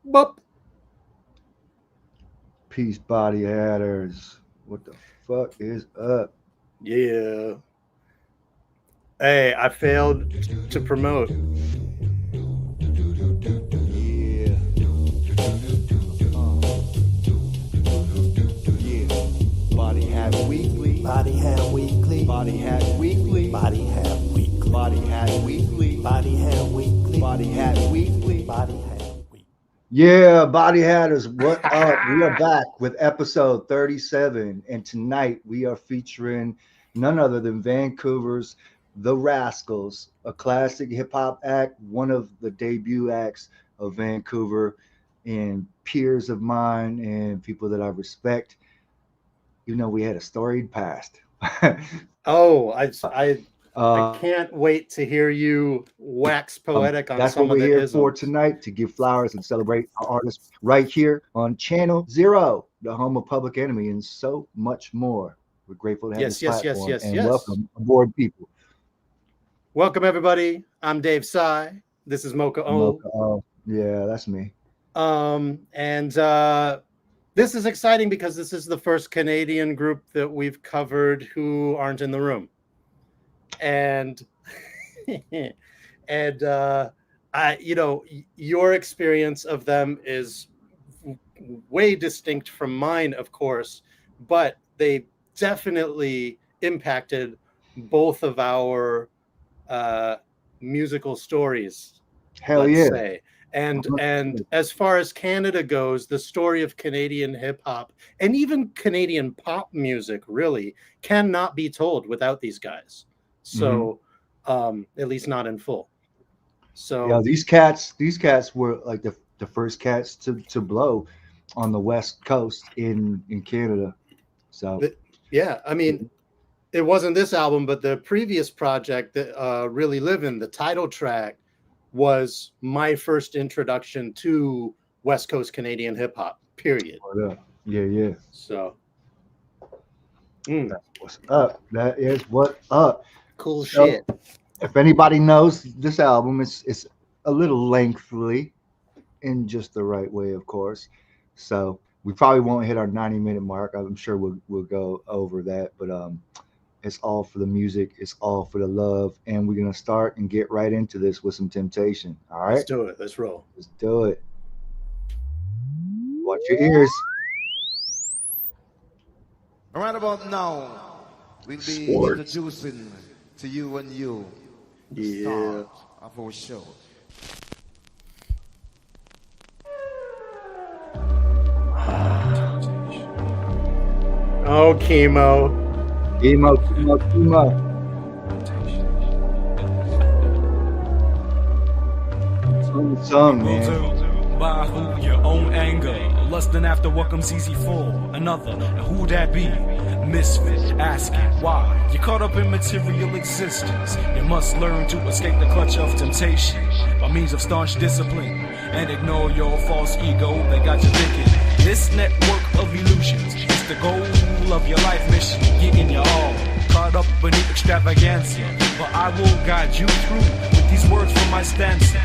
Boop. Peace, body hatters. What the fuck is up? Yeah. Hey, I failed to promote. Yeah. Yeah. Body Hat Weekly. Body Hat Weekly. Body Hat Weekly. Body Hat Weekly. Body Hat Weekly. Body Hat Weekly. Body Hat Weekly. Body Hat Weekly. Yeah, body hatters, what up? We are back with episode 37, and tonight we are featuring none other than Vancouver's The Rascalz, a classic hip hop act, one of the debut acts of Vancouver, and peers of mine and people that I respect. You know, we had a storied past. Oh, I Uh, can't wait to hear you wax poetic on that's some what of we're the here isms. for tonight, to give flowers and celebrate our artists right here on Channel Zero, the home of Public Enemy, and so much more. We're grateful to have Yes, this yes, yes, platform yes, and yes. welcome aboard, people. Welcome everybody. I'm Dave Sy. This is Mocha O. Oh, yeah, that's me. And this is exciting because this is the first Canadian group that we've covered who aren't in the room. And your experience of them is way distinct from mine, of course, but they definitely impacted both of our musical stories. Hell let's yeah. say. And as far as Canada goes, the story of Canadian hip hop and even Canadian pop music really cannot be told without these guys. So, at least not in full. So Yeah, these cats were like the first cats to blow on the West Coast in Canada. So yeah, I mean, it wasn't this album, but the previous project that Really Livin', the title track, was my first introduction to West Coast Canadian hip hop, period. yeah. So That's what's up. That is what up. cool So, shit. if anybody knows this album, it's a little lengthy in just the right way, of course. So we probably won't hit our 90-minute mark. I'm sure we'll go over that, but it's all for the music, it's all for the love, and we're gonna start and get right into this with some Temptation. All right, Let's do it. Let's roll. let's do it. Watch your ears. Right about now, we'll be Sports. introducing to you and you the Yeah. start of our show. Oh, chemo. Emo. Song, man. By who your own anger, lusting after what comes easy for another. And who that be? Misfit, asking why. You're caught up in material existence. You must learn to escape the clutch of temptation by means of staunch discipline and ignore your false ego that got you thinking. This network of illusions is the goal of your life mission. Getting you all caught up beneath extravaganza, but I will guide you through with these words from my stanza.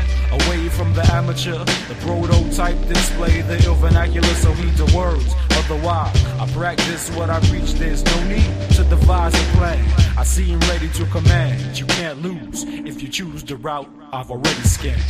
Away from the amateur, the prototype display, the ill vernacular, so heed the words. Otherwise, I practice what I preach, there's no need to devise a plan. I seem ready to command, you can't lose if you choose the route I've already scanned.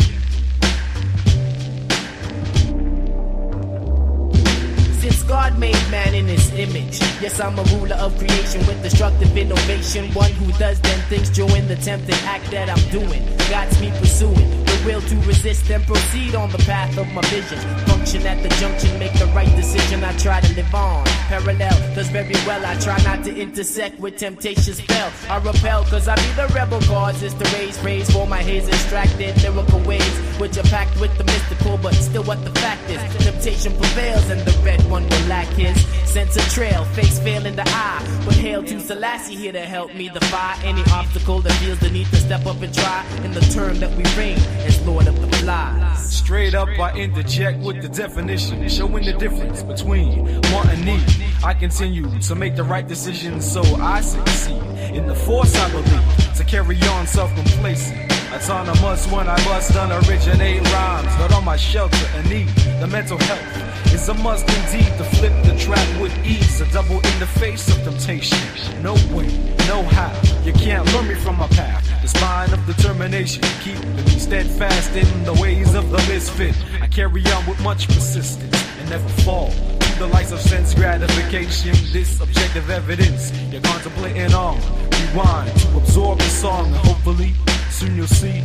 Since God made man in his image, yes, I'm a ruler of creation with destructive innovation. One who does then things during the tempting act that I'm doing. God's me pursuing the will to resist and proceed on the path of my vision. Function at the junction, make the right decision. I try to live on parallel, does very well. I try not to intersect with temptation's spell. I repel, cause I be the rebel causes to raise praise for my haze extracted lyrical ways, which are packed with the mystical, but still what the fact is. Temptation prevails and the red one will lack his sense of trail, face fail in the eye. But hail to Selassie here to help me defy any obstacle that feels the need to step up and try. In the term that we reign as Lord of the Flies. Straight up, I interject with the definition, showing the difference between want and need. I continue to make the right decisions so I succeed in the force I believe to carry on self-complacent. Autonomous when I must unoriginate rhymes. Not on my shelter and need the mental health. It's a must indeed to flip the track with ease. A double in the face of temptation. No way, no how. You can't lure me from my path. The spine of determination, keeping me steadfast in the ways of the misfit. I carry on with much persistence and never fall to the lights of sense gratification. This objective evidence you're contemplating on. Rewind to absorb the song, and hopefully soon you'll see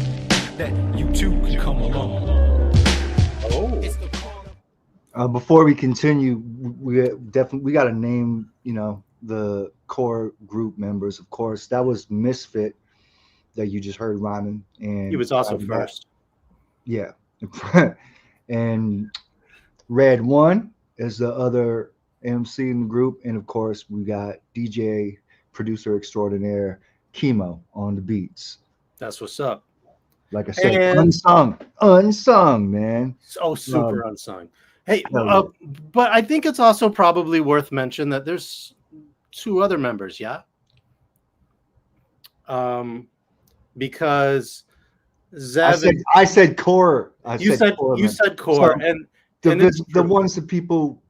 that you too can come along. Before we continue, we got to name, the core group members. Of course, that was Misfit that you just heard rhyming, and He was also first. Yeah, and Red One is the other MC in the group, and of course we got DJ producer extraordinaire Chemo on the beats. That's what's up. Like I said, And- unsung, man. So super unsung. Hey, Oh, but I think it's also probably worth mention that there's two other members, yeah. Because Zev, I said core. you said core, So, and the true. ones that people,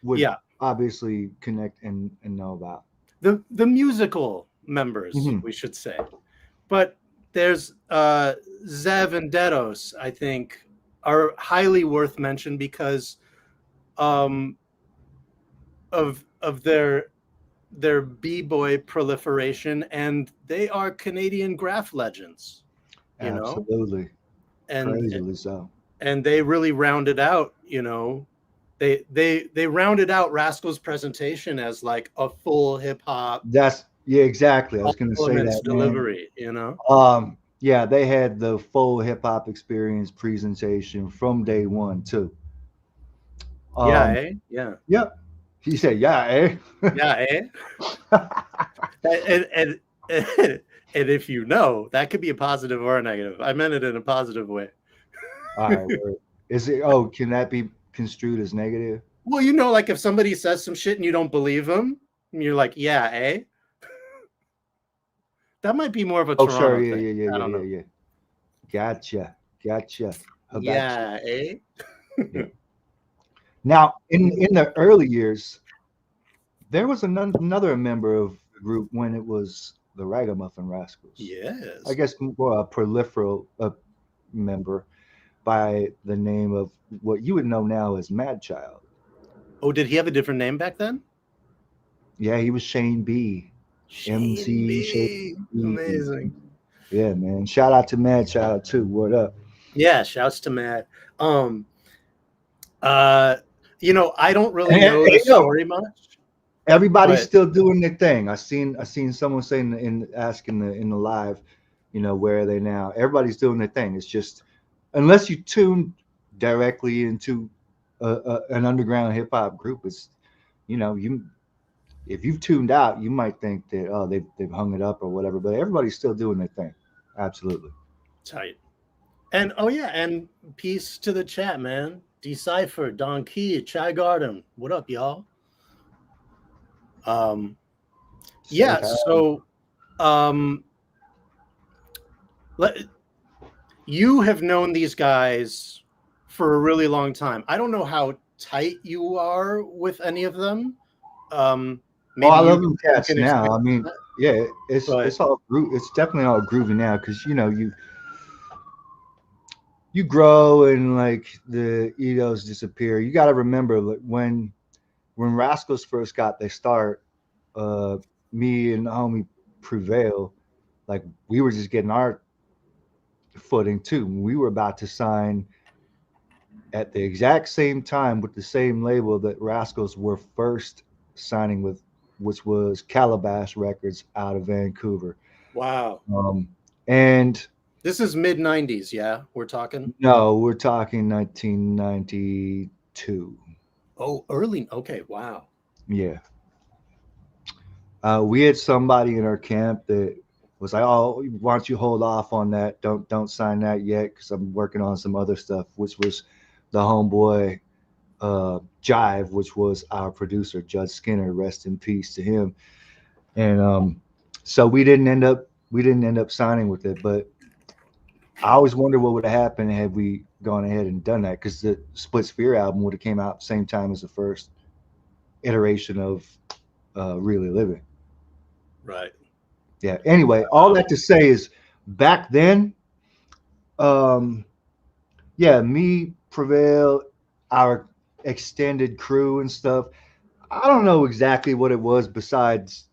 would Yeah. obviously connect and know about. the musical members, Mhm. we should say. But there's Zev and Dedos, I think, are highly worth mention because of their b-boy proliferation, and they are Canadian graph legends, Absolutely, crazily so. and they really rounded out, they rounded out Rascal's presentation as like a full hip hop Exactly. I was going to say that, delivery, Yeah, they had the full hip hop experience presentation from day one too. Yeah. Yep. He said, "Yeah, eh." Yeah, and if that could be a positive or a negative. I meant it in a positive way. All right. Is it? Can that be construed as negative? Well, like if somebody says some shit and you don't believe them, and you're like, yeah, eh? That might be more of a Toronto Sure. thing. Yeah. I don't know. Yeah. Gotcha. Yeah, eh? Now, in the early years, there was another member of the group when it was the Ragamuffin Rascals. Yes. I guess more a proliferal member by the name of what you would know now as Mad Child. Oh, did he have a different name back then? Yeah, he was Shane B. MC Shane B. Amazing. Yeah, man. Shout out to Mad Child too. What up? Yeah, shouts to Mad. I don't really know the story much. Everybody's still doing their thing. I seen someone saying asking in the live, where are they now? Everybody's doing their thing. It's just unless you tune directly into an underground hip hop group, it's if you've tuned out, you might think that they've hung it up or whatever. But everybody's still doing their thing. Absolutely. Tight. And and peace to the chat, man. Decipher, Don Key, Chai Garden. What up, y'all? You have known these guys for a really long time. I don't know how tight you are with any of them. I love them cats now. I mean, yeah, it's all it's definitely all groovy now because you grow and like the egos disappear. You got to remember when Rascalz first got their start, me and the homie Prevail, like we were just getting our footing too. We were about to sign at the exact same time with the same label that Rascalz were first signing with, which was Calabash Records out of Vancouver. Wow. And this is mid 90s, yeah? We're talking? No, we're talking 1992. Oh, early. Okay, wow. Yeah. We had somebody in our camp that was like, "Oh, why don't you hold off on that? Don't sign that yet because I'm working on some other stuff," which was the homeboy Jive, which was our producer, Judge Skinner, rest in peace to him. And so we didn't end up we didn't end up signing with it, but I always wonder what would have happened had we gone ahead and done that, because the Split Sphere album would have came out same time as the first iteration of Really Living. Right. Yeah. Anyway, all that to say is back then, me, Prevail, our extended crew and stuff, I don't know exactly what it was besides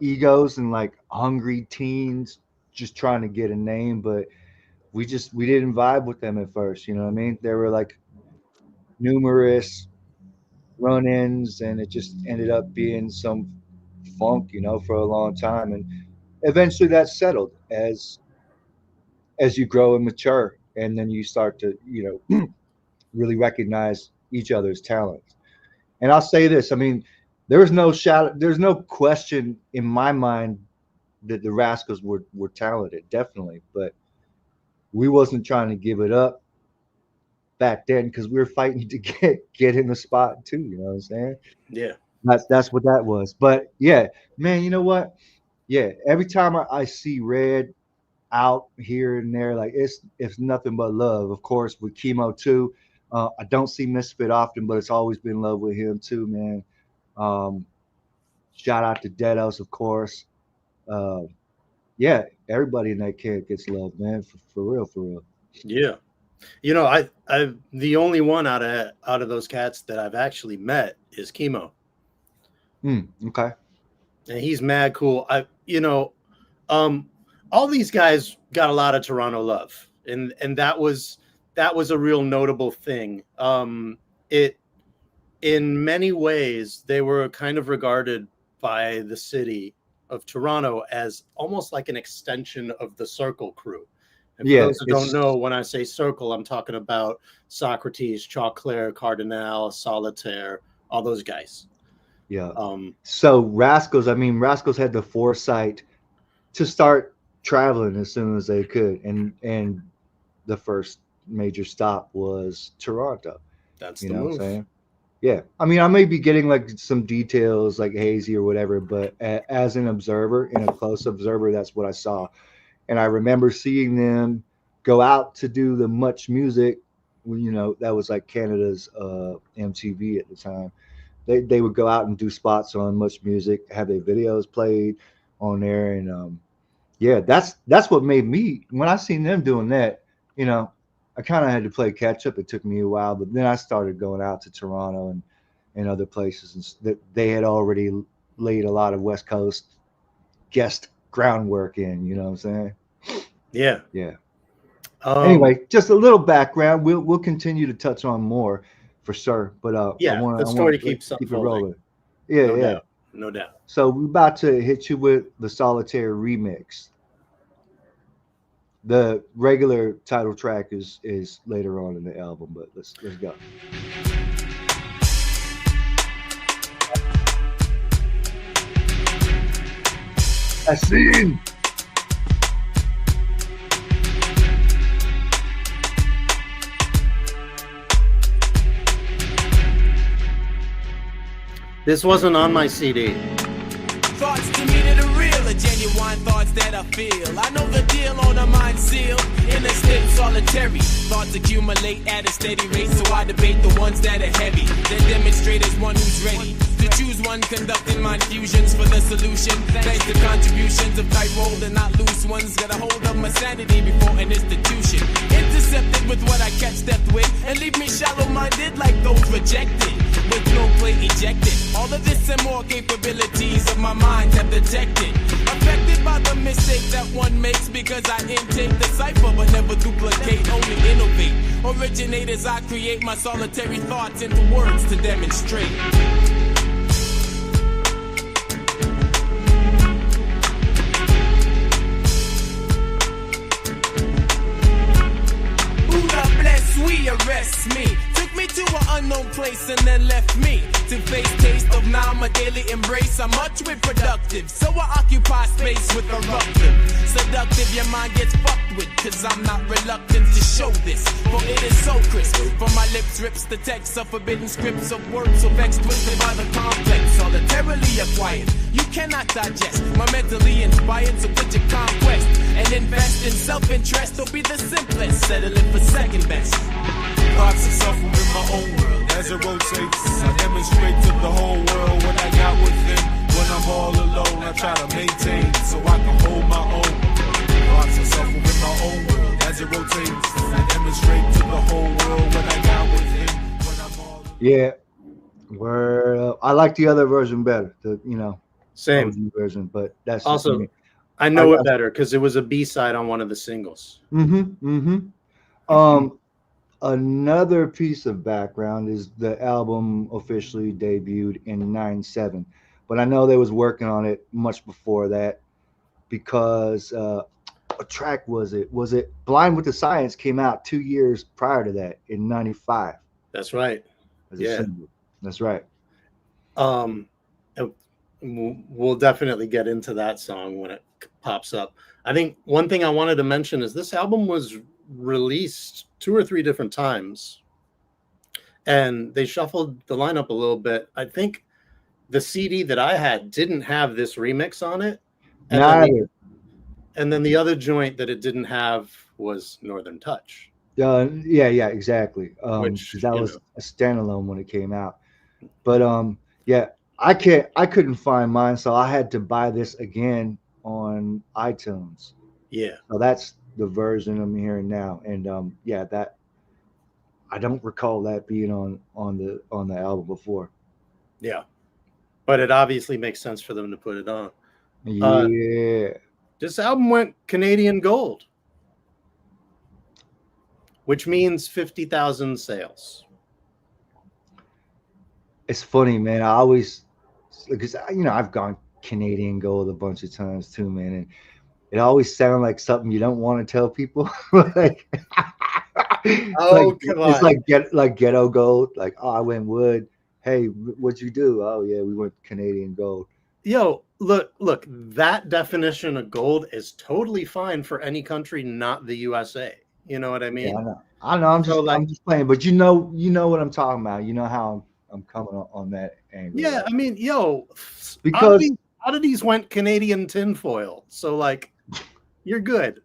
egos and like hungry teens just trying to get a name, but we didn't vibe with them at first, you know what I mean? There were like numerous run-ins, and it just ended up being some funk, you know, for a long time, and eventually that settled as you grow and mature, and then you start to, you know, really recognize each other's talents. And I'll say this, I mean, there's no question in my mind that the Rascalz were talented, definitely, but we wasn't trying to give it up back then because we were fighting to get in the spot too, you know what I'm saying? Yeah. That's what that was. But yeah, man, you know what? Yeah, every time I see Red out here and there, like it's nothing but love. Of course, with Chemo too. I don't see Misfit often, but it's always been love with him too, man. Shout out to Deados, of course. Yeah, everybody in that camp gets love, man. For real. Yeah. You know, I the only one out of those cats that I've actually met is Chemo. Okay. And he's mad cool. All these guys got a lot of Toronto love, and that was a real notable thing. It, in many ways, they were kind of regarded by the city of Toronto as almost like an extension of the Circle crew. And for those who don't know, when I say Circle, I'm talking about Socrates, Chauclair, Cardinal, Solitaire, all those guys. Yeah. So Rascalz had the foresight to start traveling as soon as they could, and the first major stop was Toronto. That's you the know move. What I'm saying? Yeah. I mean, I may be getting like some details like hazy or whatever, but as an observer, in a close observer, that's what I saw. And I remember seeing them go out to do the Much Music, you know, that was like Canada's MTV at the time. They would go out and do spots on Much Music, have their videos played on there, and yeah, that's what made me, when I seen them doing that, you know, I kind of had to play catch up. It took me a while, but then I started going out to Toronto and other places, and that they had already laid a lot of West Coast guest groundwork in, you know what I'm saying? Yeah. Yeah. Anyway, just a little background. We'll continue to touch on more for sure. But the story keeps keep it unfolding. rolling. Yeah, No doubt. So we're about to hit you with the Solitaire remix. The regular title track is later on in the album, but let's go. I seen. This wasn't on my CD. Thoughts to me that are real, are genuine thoughts that I feel. I know the deal on a mind seal, in a state solitary. Thoughts accumulate at a steady rate, so I debate the ones that are heavy. That demonstrate as one who's ready to choose one, conducting mind fusions for the solution. Thanks to contributions of tight roll and not loose ones. Got a hold of my sanity before an institution. Intercepted with what I catch stepped with, and leave me shallow-minded like those rejected. With no play ejected. All of this and more capabilities of my mind have detected. Affected by the mistake that one makes, because I intake the cipher but never duplicate, only innovate. Originate as I create my solitary thoughts into words to demonstrate. Buddha bless, we arrest me. Took me me to an unknown place and then left me to face taste of now my daily embrace. I'm much reproductive, so I occupy space with a rupture. Seductive, your mind gets fucked with, cause I'm not reluctant to show this, for it is so crisp. From my lips rips the text of forbidden scripts of words so vexed, twisted by the complex, solitarily acquired. You cannot digest my mentally inspired, so get your conquest and invest in self-interest. Or be the simplest, settling for second best. Thoughts of self within my own world. As it rotates, I demonstrate to the whole world what I got within. When I'm all alone, I try to maintain so I can hold my own. Thoughts of self within my own world. As it rotates, I demonstrate to the whole world what I got within. When I'm all alone. Yeah. Well, I like the other version better. The Same OG version, but that's also me. I know it better because it was a B-side on one of the singles. Another piece of background is the album officially debuted in '97, but I know they was working on it much before that because what track was it? Was it Blind with the Science came out 2 years prior to that in '95? That's right. Yeah, that's right. We'll definitely get into that song when it pops up. I think one thing I wanted to mention is this album was released 2 or 3 different times and they shuffled the lineup a little bit. I think the CD that I had didn't have this remix on it, and then the other joint that it didn't have was Northern Touch. Yeah, exactly. Which that was a standalone when it came out, but I couldn't find mine, so I had to buy this again on iTunes. Yeah, so that's the version I'm hearing now, and that I don't recall that being on the album before. Yeah, but it obviously makes sense for them to put it on. Yeah, this album went Canadian gold, which means 50,000 sales. It's funny, man. I always, because I've gone Canadian gold a bunch of times too, man, and it always sounded like something you don't want to tell people. Like, come on. It's like ghetto gold. Like, oh, I went wood. Hey, what'd you do? Oh yeah, we went Canadian gold. Yo, look, that definition of gold is totally fine for any country, not the USA. You know what I mean? Yeah, I know. I'm just playing, but you know what I'm talking about. You know how I'm coming on that angle. Yeah, right? I mean, because oddities went Canadian tinfoil, so like, you're good.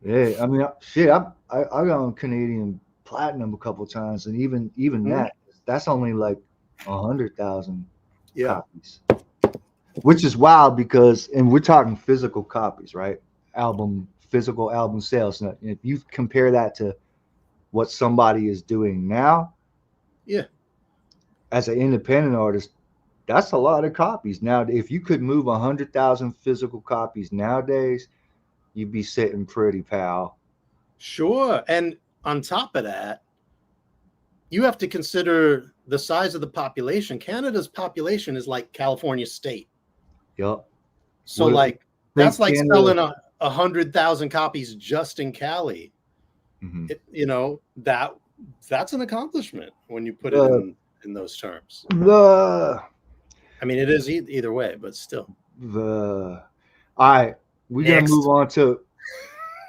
Yeah, I mean, shit, I got on Canadian platinum a couple times, and even that's only like 100,000 copies, which is wild because, and we're talking physical copies, right? Physical album sales. Now, if you compare that to what somebody is doing now, as an independent artist, that's a lot of copies. Now, if you could move 100,000 physical copies nowadays, you'd be sitting pretty, pal. Sure. And on top of that, you have to consider the size of the population. Canada's population is like California state. Yep. So that's like Canada selling 100,000 copies just in Cali. Mm-hmm. That's an accomplishment when you put it in those terms. I mean, it is either way, but still. All right, we're gonna move on to.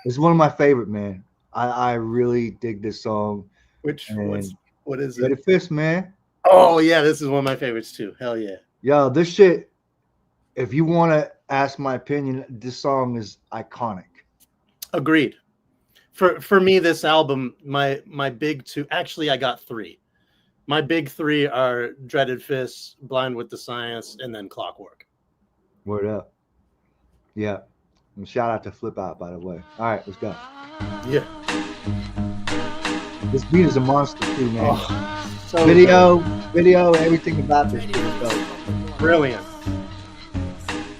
It's one of my favorite, man. I really dig this song. What is it? Ready Fist, man. Oh yeah, this is one of my favorites too. Hell yeah. Yo, this shit. If you want to ask my opinion, this song is iconic. Agreed. For me, this album, my big two. Actually, I got 3. My big 3 are Dreaded Fists, Blind with the Science, and then Clockwork. Word up. Yeah. And shout out to Flip Out, by the way. All right, let's go. Yeah. This beat is a monster too, man. Oh, so video, everything about this shit is dope. Brilliant.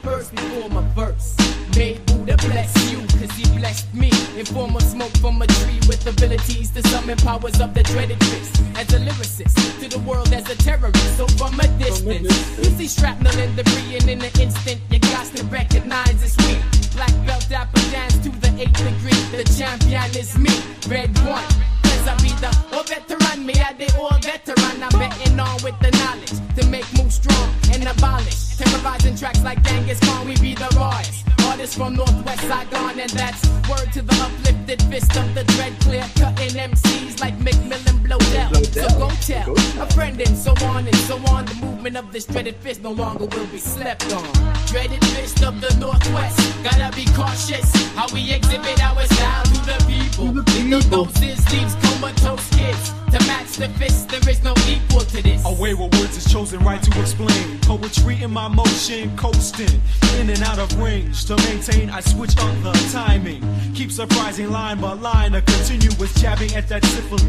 First before my verse, made Buddha bless you, cause he blessed me in form of smoke from a tree with abilities to summon powers of the dreaded fist. As a lyricist, to the world as a terrorist. So from a distance, you see shrapnel and debris, and in an instant, you got to recognize it's me. Black belt apple dance to the 8th degree. The champion is me, red one. Cause I be the veteran, me I the all veteran. I'm betting on with the knowledge to make moves strong and abolish. Terrorizing tracks like Genghis Khan, we be the rawest. Artists from Northwest Saigon, and that's word to the uplifted fist of the dread, clear cutting MCs like McMillan Blodell. So go tell a friend and so on and so on. The movement of this dreaded fist no longer will be slept on. Dreaded fist of the Northwest, gotta be cautious how we exhibit our style to the people. Lethal doses leaves comatose kids. To match the fist, there is no equal to this. Away with words is chosen right to explain. Poetry in my motion, coasting in and out of range. To maintain, I switch up the timing. Keep surprising line by line, a continuous jabbing at that syphilis.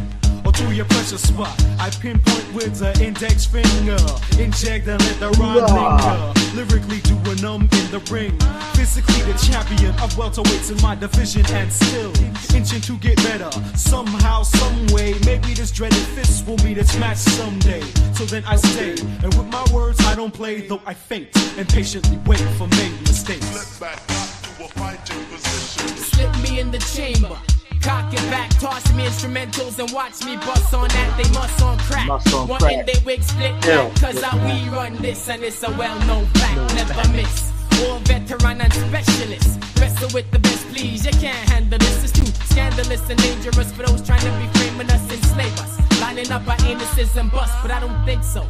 Or to your pressure spot, I pinpoint with the index finger. Inject and let the rhyme linger. Lyrically do a numb in the ring. Physically the champion of welterweights in my division, and still inching to get better. Somehow, some way, maybe this dreaded fist will meet its match someday. So then I stay, and with my words I don't play, though I faint and patiently wait for made mistakes. Flip back to a fighting position. Slip me in the chamber. Cock it back, toss me instrumentals and watch me bust on that. They must on crack. Wanting they wig split back, cause we run this and it's a well-known fact. Never miss. All veteran and specialist. Wrestle with the best, please. You can't handle this. It's too scandalous and dangerous for those trying to be framing us, enslave us. Lining up our anuses and bust, but I don't think so.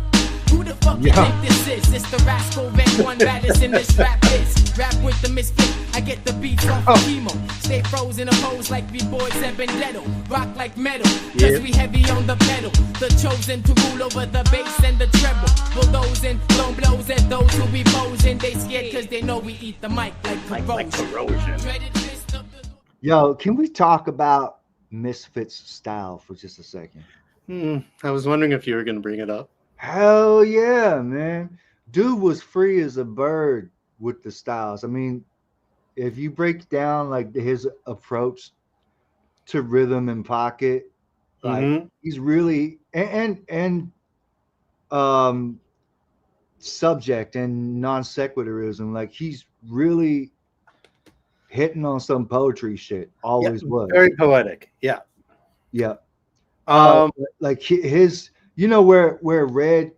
Who the fuck you think this is? It's the Rascalz, red one baddest in this rap is. Rap with the misfit, I get the beats off of chemo. Stay frozen, opposed like B-boys and Benedetto. Rock like metal, cause we heavy on the pedal. The chosen to rule over the bass and the treble. Bulldozing, blown blows at those who be posing. They scared cause they know we eat the mic like corrosion. Yo, can we talk about Misfits style for just a second? I was wondering if you were going to bring it up. Hell yeah, man. Dude was free as a bird with the styles. I mean, if you break down like his approach to rhythm and pocket, like he's really and subject and non sequitorism, like he's really hitting on some poetry shit. Always was very poetic. Yeah. Like his, you know, where Red,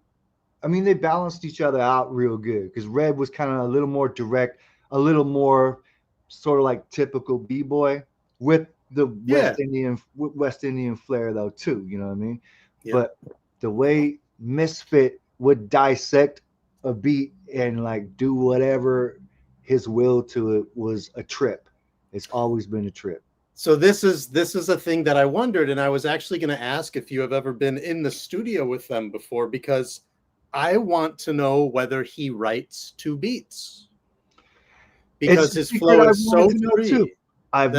I mean, they balanced each other out real good because Red was kind of a little more direct, a little more sort of like typical B-boy with the West Indian flair though too. You know what I mean? Yeah. But the way Misfit would dissect a beat and like do whatever his will to it was a trip. It's always been a trip. So this is a thing that I wondered, and I was actually going to ask if you have ever been in the studio with them before, because I want to know whether he writes to beats, because his flow is so free. I've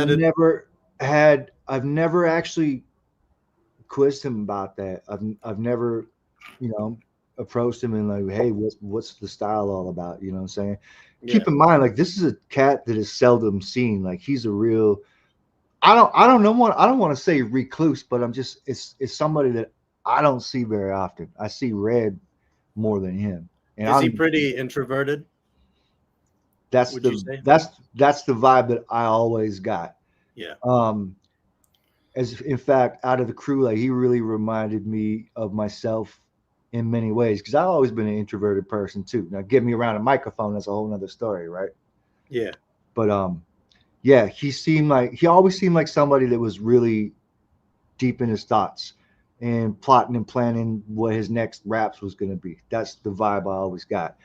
never actually quizzed him about that. I've never, you know, approached him and like, hey, what's the style all about? You know what I'm saying? Yeah. Keep in mind, like, this is a cat that is seldom seen. Like, he's a real, I don't want to say recluse, but it's somebody that I don't see very often. I see Red more than him. And is he pretty introverted? That's the vibe that I always got. Yeah. As in fact, out of the crew, like, he really reminded me of myself in many ways, because I've always been an introverted person too. Now, get me around a microphone, that's a whole nother story, right? Yeah. But yeah, he always seemed like somebody that was really deep in his thoughts and plotting and planning what his next raps was going to be. That's the vibe I always got.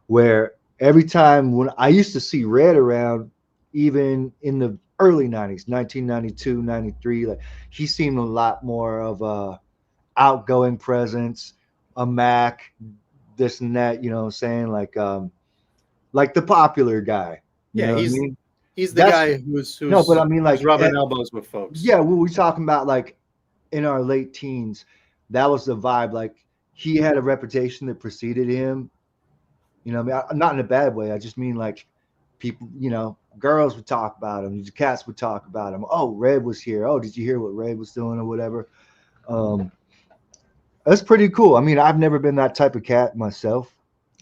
Where every time when I used to see Red around, even in the early 90s, 1992, 93, like, he seemed a lot more of a outgoing presence, a Mac, this and that, you know what I'm saying? Like the popular guy. Yeah, he's the guy who's no, but I mean, like, rubbing elbows with folks. Yeah, we were talking about, like, in our late teens, that was the vibe. Like, he had a reputation that preceded him. You know what I mean? Not in a bad way. I just mean, like, people, girls would talk about him. The cats would talk about him. Oh, Red was here. Oh, did you hear what Red was doing or whatever? That's pretty cool. I mean, I've never been that type of cat myself.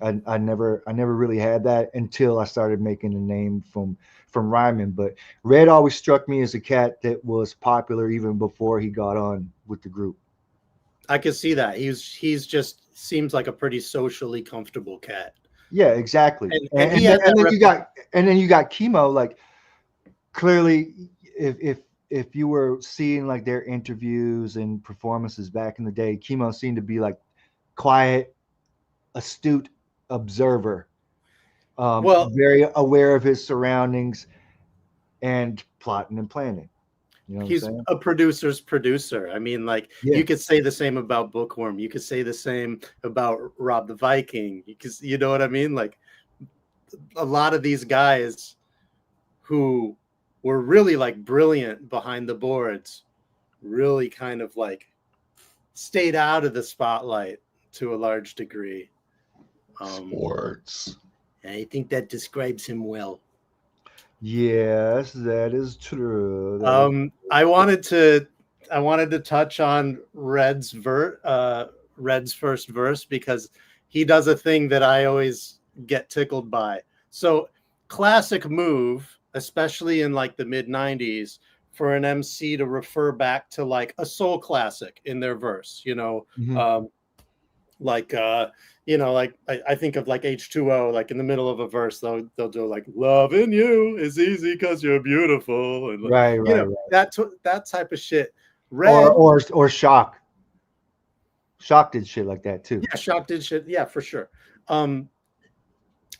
I never really had that until I started making a name from rhyming. But Red always struck me as a cat that was popular even before he got on with the group. I could see that. He's just seems like a pretty socially comfortable cat. Yeah, exactly. And then you got Chemo. Like, clearly, if you were seeing like their interviews and performances back in the day, Chemo seemed to be like quiet, astute observer, very aware of his surroundings and plotting and planning. He's a producer's producer. I mean, like, you could say the same about Bookworm. You could say the same about Rob the Viking. You know what I mean? Like, a lot of these guys who were really like brilliant behind the boards really kind of like stayed out of the spotlight to a large degree. Sports. And I think that describes him well. Yes, that is true. I wanted to touch on Red's first verse, because he does a thing that I always get tickled by. So, classic move, especially in like the mid-90s, for an MC to refer back to like a soul classic in their verse, I think of like H2O, like in the middle of a verse, they'll do like, loving you is easy because you're beautiful. And right. That type of shit. Red, or Shock. Shock did shit like that too. Yeah, Shock did shit. Yeah, for sure.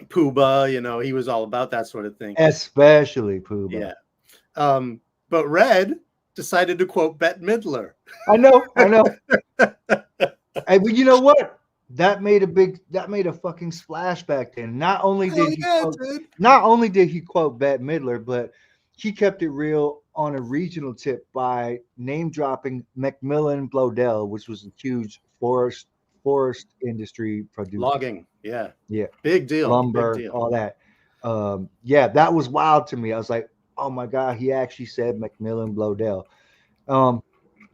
Pooba, he was all about that sort of thing. Especially Pooba. Yeah. But Red decided to quote Bette Midler. I know. Hey, but you know what? That made a fucking splash back then. Not only did he quote Bette Midler, but he kept it real on a regional tip by name dropping Macmillan Blodell, which was a huge forest industry producer. Logging, yeah, big deal. Lumber, big deal. all that. That was wild to me. I was like, oh my god, he actually said Macmillan Blodell.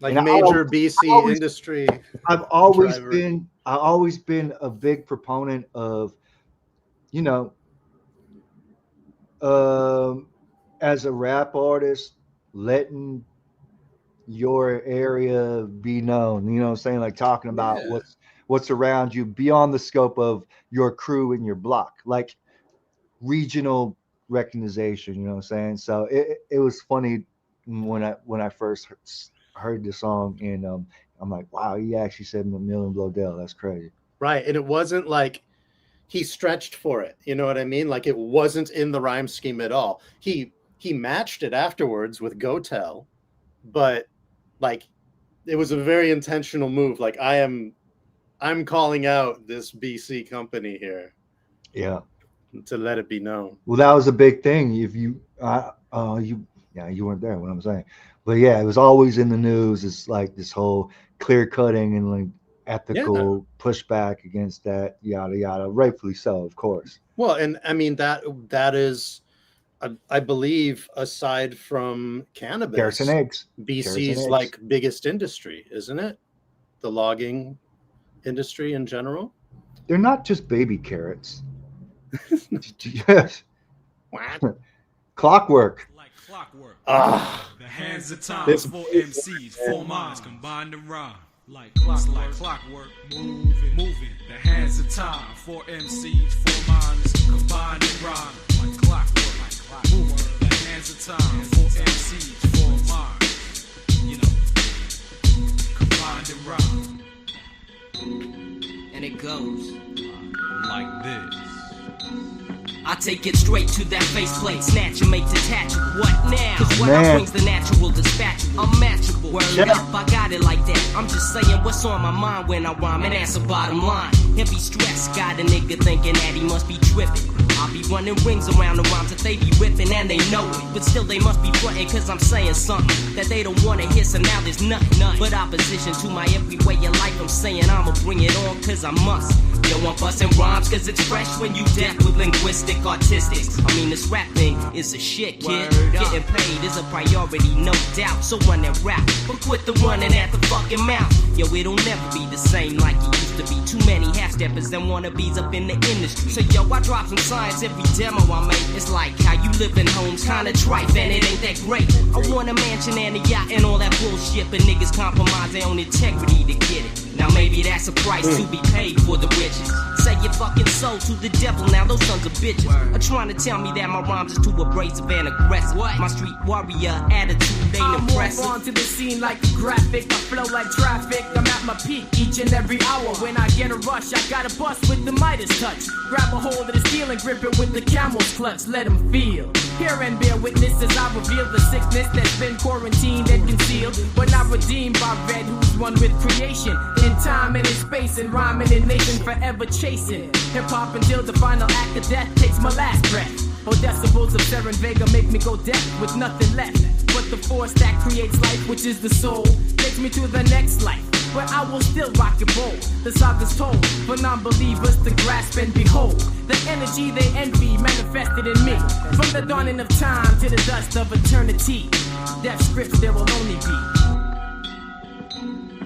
Like major BC industry. I've always been a big proponent of, as a rap artist, letting your area be known. You know what I'm saying? Like talking about what's around you beyond the scope of your crew and your block, like regional recognition. You know what I'm saying? So it was funny when I first heard the song, and I'm like, wow, he actually said Macmillan Blodell. That's crazy. Right. And it wasn't like he stretched for it. You know what I mean? Like it wasn't in the rhyme scheme at all. He matched it afterwards with Go Tell, but like it was a very intentional move. Like I'm calling out this BC company here. Yeah. To let it be known. Well, that was a big thing. If you weren't there, what I'm saying. But yeah, it was always in the news. It's like this whole clear cutting and like ethical pushback against that, yada yada. Rightfully so, of course. Well, and I mean that is, I believe, aside from cannabis, carrots and eggs, BC's like biggest industry, isn't it? The logging industry in general. They're not just baby carrots. Yes. What? Clockwork. Like clockwork. The hands of time, This- 4 MCs, 4 minds combined to rhyme. Like clockwork, moving. The hands of time, 4 MCs, 4 minds combined to rhyme. Like clockwork, moving. The hands of time, 4 MCs, 4 minds, combined to rhyme. And it goes Like this. I take it straight to that faceplate, snatch and make detachable. What now? Cause what Man. I bring's the natural, dispatchable, unmatchable. Word up, I got it like that. I'm just saying what's on my mind when I rhyme, and that's the bottom line. Heavy stress got a nigga thinking that he must be tripping. I'll be running rings around the rhymes that they be ripping and they know it. But still they must be fronting cause I'm saying something that they don't wanna hear, so now there's nothing but opposition to my every way of life. I'm saying I'ma bring it on cause I must. Yo, I'm busting rhymes cause it's fresh when you deaf with linguistic artistics. I mean this rap thing is a shit, kid. Getting paid is a priority, no doubt. So run that rap, but quit the running at the fucking mouth. Yo, it'll never be the same like it used to be. Too many half-steppers and wannabes up in the industry. So yo, I drop some science every demo I make. It's like how you live in homes, kinda trife, and it ain't that great. I want a mansion and a yacht and all that bullshit, but niggas compromise their own integrity to get it. Now maybe that's a price to be paid for the riches. Say your fucking soul to the devil, now those sons of bitches are trying to tell me that my rhymes is too abrasive and aggressive. My street warrior attitude ain't impressive. I move on to the scene like a graphic, I flow like traffic. I'm at my peak each and every hour. When I get a rush, I gotta bust with the Midas touch. Grab a hold of the steel and grip it with the camel's clutch. Let them feel. Hear and bear witness as I reveal the sickness that's been quarantined and concealed, but not redeemed by Red, who's one with creation. In time and in space and rhyming in nation, forever chasing hip-hop until the final act of death takes my last breath. Oh, decibels of Seren Vega make me go deaf with nothing left but the force that creates life, which is the soul. Takes me to the next life, where I will still rock and roll. The saga's told for non-believers to grasp and behold the energy they envy manifested in me. From the dawning of time to the dust of eternity, death scripts there will only be.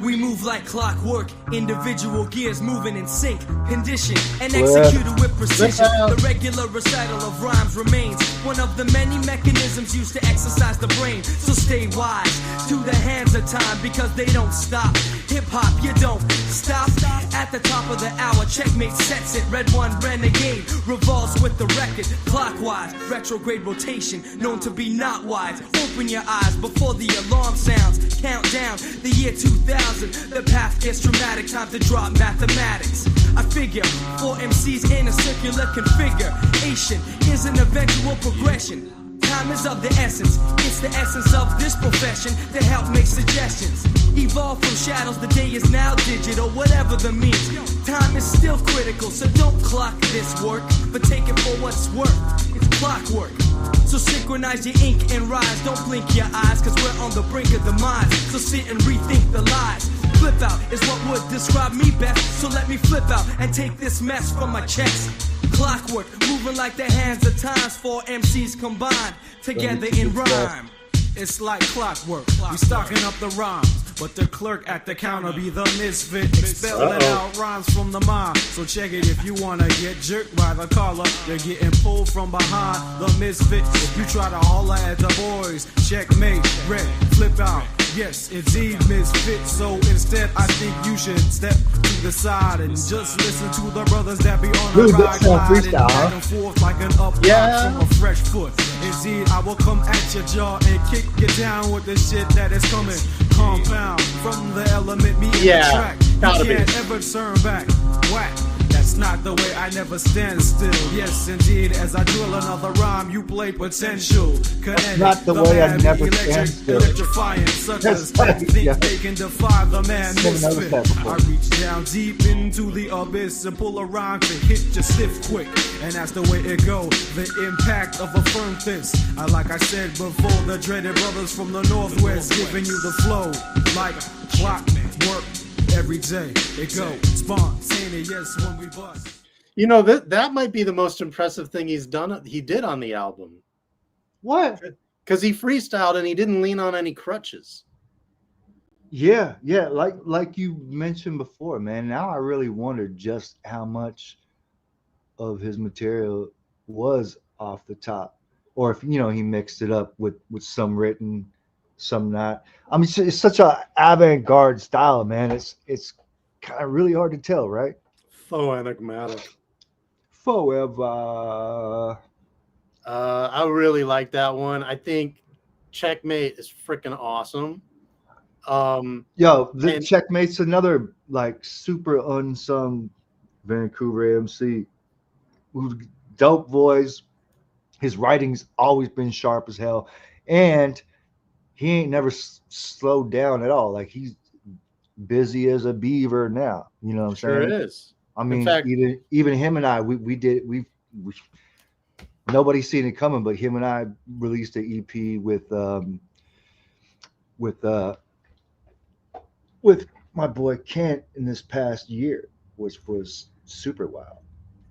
We move like clockwork, individual gears moving in sync, conditioned and executed with precision. The regular recital of rhymes remains one of the many mechanisms used to exercise the brain. So stay wise to the hands of time because they don't stop. Hip hop, you don't stop. At the top of the hour, checkmate sets it. Red one renegade revolves with the record clockwise. Retrograde rotation, known to be not wise. Open your eyes before the alarm sounds. Count down the year 2000. The path gets dramatic, time to drop mathematics. I figure 4 MCs in a circular configuration is an eventual progression. Time is of the essence, it's the essence of this profession to help make suggestions. Evolve from shadows, the day is now digital, whatever the means. Time is still critical, so don't clock this work, but take it for what's worth. It's clockwork. So synchronize your ink and rise. Don't blink your eyes, cause we're on the brink of demise. So sit and rethink the lies. Flip out is what would describe me best. So let me flip out and take this mess from my chest. Clockwork, moving like the hands of times. 4 MCs combined, together in rhyme. It's like clockwork. We stocking up the rhymes, but the clerk at the counter be the misfit, expelling out rhymes from the mind. So check it if you wanna get jerked by the collar. They're getting pulled from behind the misfit. If you try to holler at the boys, checkmate, red, flip out. Yes, indeed, misfit. So instead, I think you should step to the side and just listen to the brothers that be on the ride, gliding back and forth like an up from a fresh foot. Indeed, I will come at your jaw and kick you down with the shit that is coming. Compound from the element, me in the track. You can't ever turn back. Whack. That's not the way, I never stand still. Yes, indeed, as I drill another rhyme, you play potential. Kinetic, not the way I never stand still. Electrifying suckers that think they can defy the man misfit. I reach down deep into the abyss and pull a rhyme to hit you stiff quick. And that's the way it go, the impact of a firm fist. Like I said before, the dreaded brothers from the Northwest giving you the flow like clockwork. Every day it go spontaneous when we bust. You know, that might be the most impressive thing he did on the album. What? Because he freestyled and he didn't lean on any crutches. Yeah, like you mentioned before, man. Now I really wonder just how much of his material was off the top, or if he mixed it up with some written, some not. I mean, it's such a avant-garde style, man. It's kind of really hard to tell, right? So enigmatic. Forever. I really like that one. I think Checkmate is freaking awesome. Checkmate's another like super unsung Vancouver MC. Dope voice. His writing's always been sharp as hell, and he ain't never slowed down at all. Like, he's busy as a beaver now. You know what I'm saying? Sure is. I mean, in fact, even him and I, we nobody's seen it coming, but him and I released an EP with with my boy Kent in this past year, which was super wild.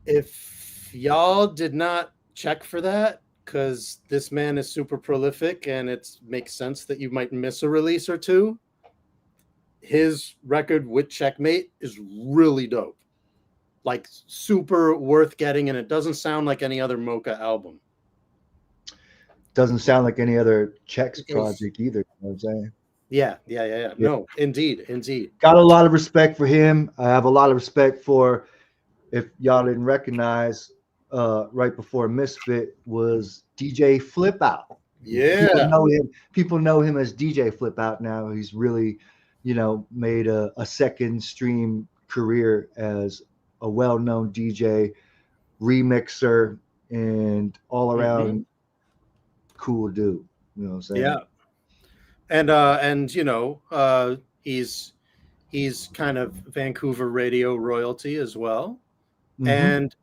If y'all did not check for that, because this man is super prolific and it makes sense that you might miss a release or two, his record with Checkmate is really dope. Like super worth getting, and it doesn't sound like any other Mocha album. Doesn't sound like any other Chex project either. You know what I'm saying? Yeah. No, indeed. Got a lot of respect for him. I have a lot of respect for, if y'all didn't recognize, right before Misfit was DJ Flip Out. Yeah. People know him as DJ Flip Out now. He's really, made a second stream career as a well-known DJ, remixer, and all around cool dude. You know what I'm saying? Yeah. And he's kind of Vancouver radio royalty as well. And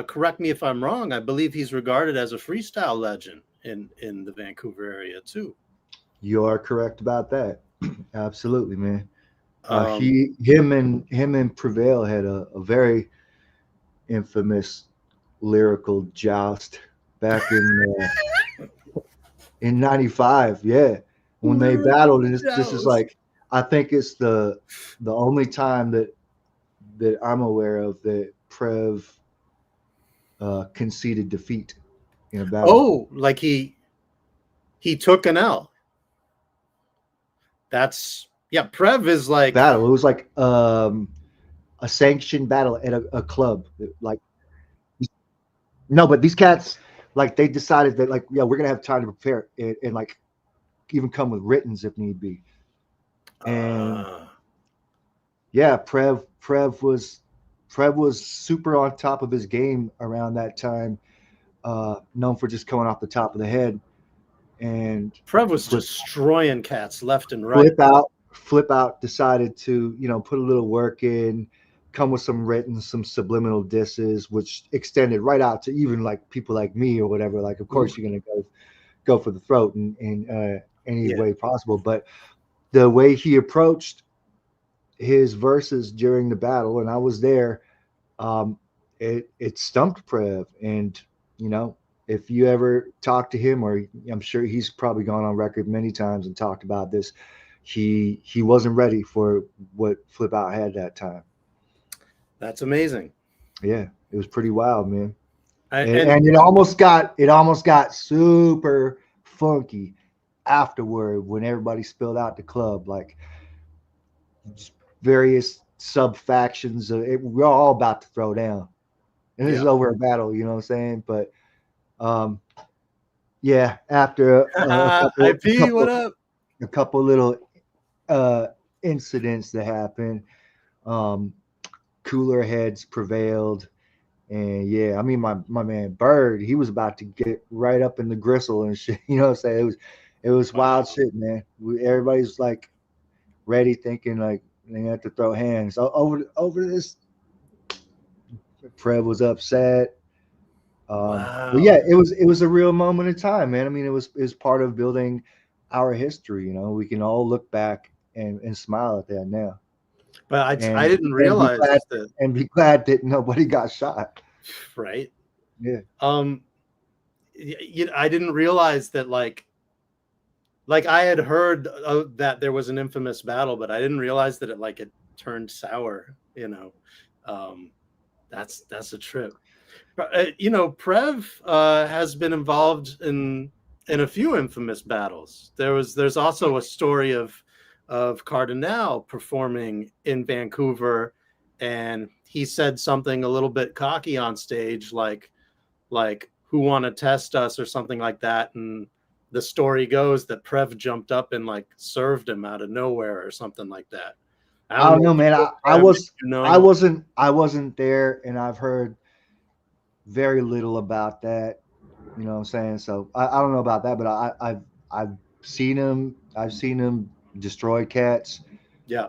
correct me if I'm wrong, I believe he's regarded as a freestyle legend in the Vancouver area too. You are correct about that. Absolutely, man. Him and Prevail had a very infamous lyrical joust back in '95. Yeah, when they battled, and this is like, I think it's the only time that I'm aware of that Prev conceded defeat in a battle. Oh, like he took an L. Prev is like battle. It was like a sanctioned battle at a club. Like, no, but these cats, like, they decided that, like, we're gonna have time to prepare and like even come with writtens if need be. And Prev was super on top of his game around that time, known for just coming off the top of the head. And Prev was destroying cats left and right. Flip Out decided to, put a little work in, come with some written, some subliminal disses, which extended right out to even like people like me or whatever. Like, of course you're gonna go for the throat in any way possible. But the way he approached his verses during the battle, and I was there, it stumped Prev. And if you ever talk to him, or I'm sure he's probably gone on record many times and talked about this, he wasn't ready for what Flip Out had that time. That's amazing. Yeah, it was pretty wild, man. And it almost got super funky afterward when everybody spilled out the club, like various sub factions. We're all about to throw down, and this is over a battle. You know what I'm saying? But after a couple little incidents that happened, cooler heads prevailed. And I mean, my man Bird, he was about to get right up in the gristle and shit. You know what I'm saying? It was wild shit, man. Everybody's like ready, thinking like they have to throw hands over this. Prev was upset. But it was a real moment in time, man. I mean, it was part of building our history. We can all look back and smile at that now. But I didn't realize and be glad that nobody got shot. Right. Yeah. I didn't realize that like I had heard that there was an infamous battle, but I didn't realize that it turned sour. That's a trip. Prev has been involved in a few infamous battles. There's also a story of Cardinal performing in Vancouver, and he said something a little bit cocky on stage, like who want to test us or something like that. And the story goes that Prev jumped up and like served him out of nowhere or something like that. I don't know, man. I wasn't there, and I've heard very little about that. You know what I'm saying? So I don't know about that, but I've seen him. I've seen him destroy cats. Yeah.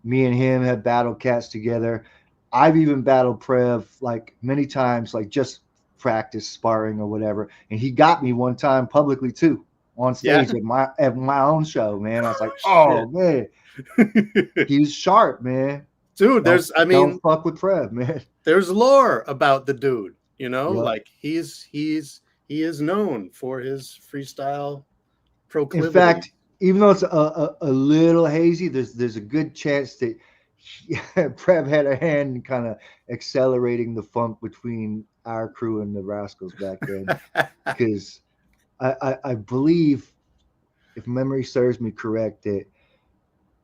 Me and him have battled cats together. I've even battled Prev like many times, like just practice sparring or whatever. And he got me one time publicly too on stage at my own show, man. I was like, oh man, he's sharp, man. Dude, don't fuck with Trev, man. There's lore about the dude, you know, Yep. like he is known for his freestyle proclivity. In fact, even though it's a little hazy, there's a good chance that Prev had a hand in kind of accelerating the funk between our crew and the Rascalz back then. Because I believe, if memory serves me correct, that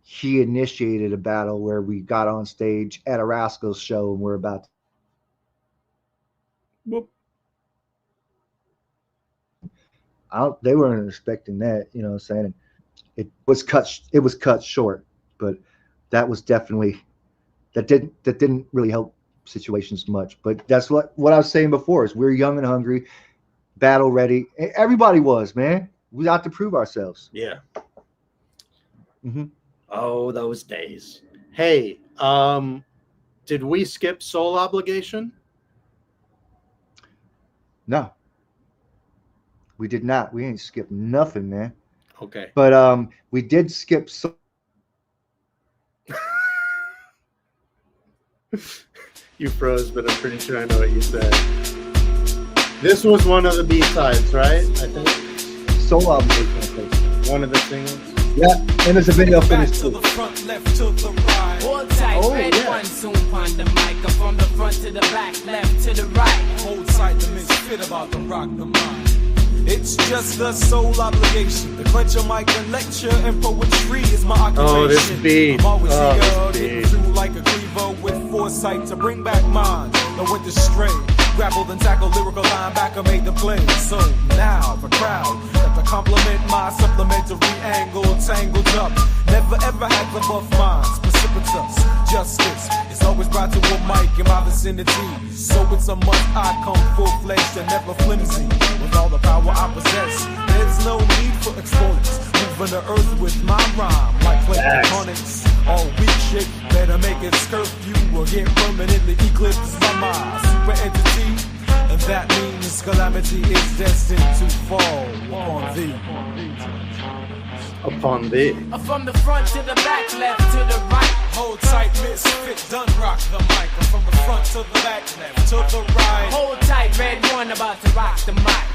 he initiated a battle where we got on stage at a Rascalz show and we're about to. Whoop. They weren't expecting that, you know what I'm saying? It was cut short, but that was definitely that didn't really help situations much. But that's what I was saying before is we're young and hungry, battle ready. Everybody was, man. We got to prove ourselves. Yeah. Mm-hmm. Oh, those days. Hey, did we skip Soul Obligation? No. We did not. We ain't skipped nothing, man. Okay. But we did skip You froze, but I'm pretty sure I know what you said. This was one of the B-sides, right? I think. Soul Obligation, I think. One of the singles. Yeah, and there's a video finished to too. the front, left to the right. Hold tight, Oh, red yeah. one soon on the mic. I'm from the front to the back, left to the right. Hold tight, the misfit about to rock the mind. It's just a soul obligation to clench a mic and lecture, and poetry is my occupation. Oh, this beat. I'm always Oh, here, this getting beat. through like a cleaver with foresight to bring back minds. No went astray. Grappled and tackled lyrical linebacker made the play. So now the crowd that to compliment my supplementary angle tangled up. Never ever had the buff minds, precipitous justice. It's always brought to a mic in my vicinity. So it's a must I come full-fledged and never flimsy. With all the power I possess, there's no need for exponents. Moving the earth with my rhyme like clay components. All weak shit, better make it curfew or get permanently eclipsed by my super entity. And that means calamity is destined to fall on thee. Upon thee. From the front to the back, left to the right. Hold tight, misfit, done rock the mic. I'm from the front to the back, left to the right. Hold tight, red one about to rock the mic.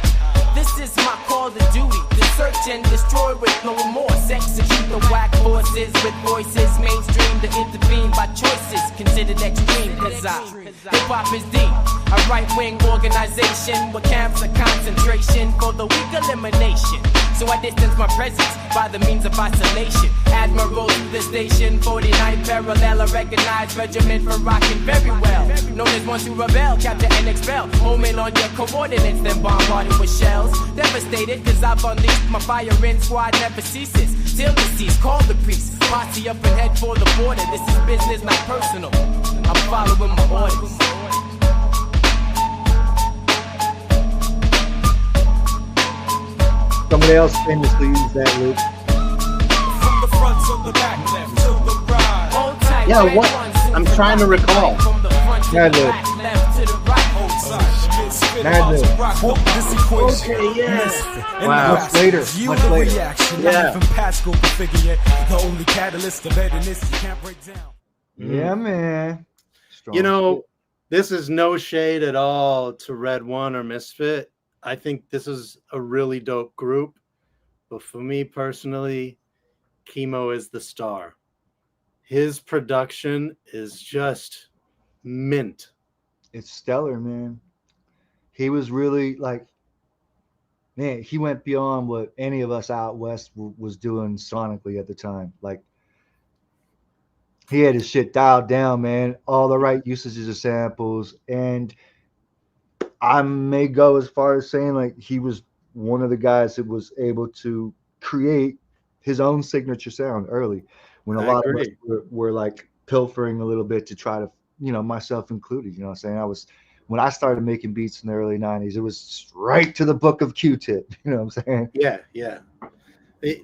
This is my call to duty, to search and destroy with no remorse. Execute the whack forces with voices, mainstream to intervene by choices considered extreme. Cause hip-hop is deep, a right-wing organization with camps of concentration for the weak elimination. So I distance my presence by the means of isolation. Admiral to the station, 49 parallel, a recognized regiment for rocking very well. Known as ones who rebel, capture and expel. Homing on your coordinates, then bombarded with shells. Devastated, cause I've unleashed my firing squad never ceases. Till deceased, call the priest. Posse up and head for the border. This is business, not personal. I'm following my orders. Somebody else famously used that loop. From the front to the back, left to the right. Hold tight, Yeah, red what? one, soon I'm to trying to rock the recall. mic. From the front to Mad the lib. back, left to the right. Hold tight, misfit, Mad about to lib. rock this equation. Okay, yeah. Misfit and Wow. the Much later, rest. Yield much the later. reaction, Yeah. not even Pascal can figure it. The only catalyst of this you can't break down. Yeah, man. Strong You know, shit. this is no shade at all to Red One or Misfit. I think this is a really dope group. But for me personally, Chemo is the star. His production is just mint. It's stellar, man. He was really like, man, he went beyond what any of us out west was doing sonically at the time. Like, he had his shit dialed down, man. All the right usages of samples. And I may go as far as saying, like, he was one of the guys that was able to create his own signature sound early when a I lot agree. of us were like pilfering a little bit to try to, you know, myself included, you know what I'm saying? When I started making beats in the early 90s, it was straight to the book of Q-Tip, you know what I'm saying? Yeah, yeah.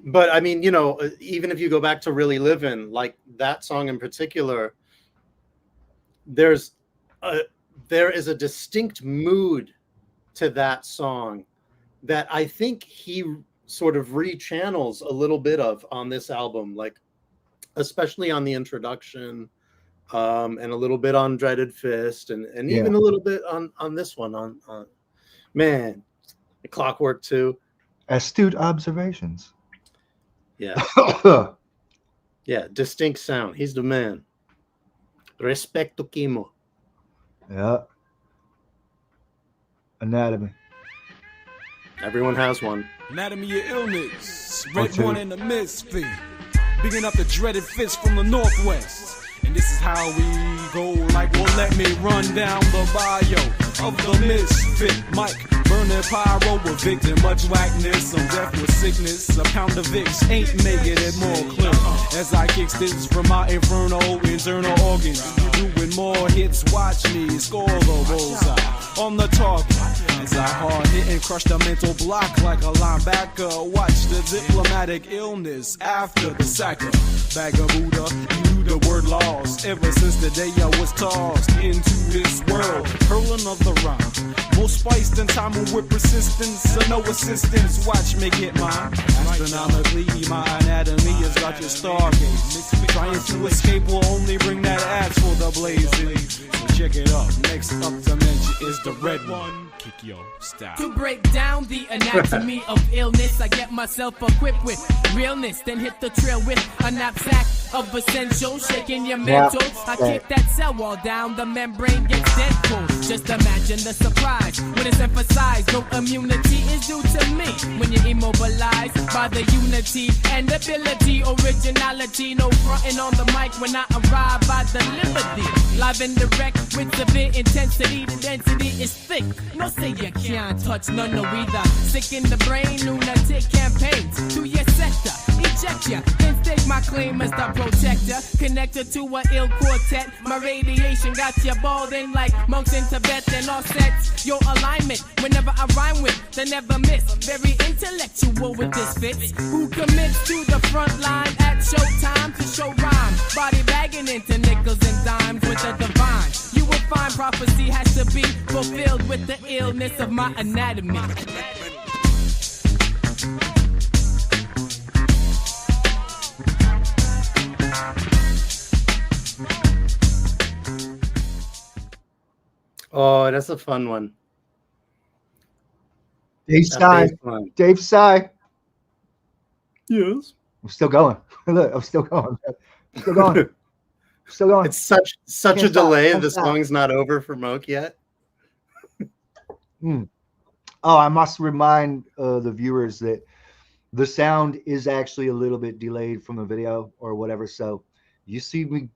But I mean, you know, even if you go back to Really Livin', like that song in particular, there is a distinct mood to that song that I think he sort of rechannels a little bit of on this album, like especially on the introduction, and a little bit on Dreaded Fist, and even a little bit on this one, on man, Clockwork too. Astute observations. Yeah. Yeah, distinct sound. He's the man. Respecto Kimo. Yeah. Anatomy. Everyone has one. Anatomy of Illness. Red One in the Misfit. Bigging up the Dreaded Fist from the Northwest. And this is how we go. Like, well, let me run down the bio of the Misfit. Mike, burning pyro with victim, much whackness. I'm death with sickness. A pound of Vicks ain't making it more clear. As I kick sticks from my internal organs. Doing more hits, watch me score the bullseye on the target. As I hard hit and crush the mental block like a linebacker. Watch the diplomatic illness after the sacker. Bag of Buddha, you the word lost. Ever since the day I was tossed into this world, hurling of the rhyme. More spiced than time with persistence, so no assistance. Watch me get mine. Astronomically, my anatomy has got your stargaze. Trying to escape will only bring that axe for the blazing. So check it up. Next up to mention is the Red One. Kick your style. To break down the anatomy of illness, I get myself equipped with realness, then hit the trail with a knapsack of essentials, shaking your mental. I kick that cell wall down, the membrane gets dead cold. Just imagine the surprise when it's emphasized. No immunity is due to me when you're immobilized by the unity and ability, originality. No fronting on the mic when I arrive by the liberty. Live and direct with severe intensity. The density is thick. No say you can't touch none of either. Sick in the brain, lunatic campaigns to your sector. Eject ya, then stake my claim as the protector. Connected to a ill quartet. My radiation got you balding like monks in Tibet and all sets. Your alignment, whenever I rhyme with, they never miss. Very intellectual with this fits. Who commits to the front line at showtime to show rhyme? Body bagging into nickels and dimes with the divine. You will find prophecy has to be fulfilled with the illness of my anatomy. Oh, that's a fun one. Dave Sy. Dave Sy. Yes. I'm still going. Look, I'm still going. I'm still going. Still going. It's such a delay. The song's not over for Moke yet. Oh, I must remind the viewers that the sound is actually a little bit delayed from the video or whatever. So you see me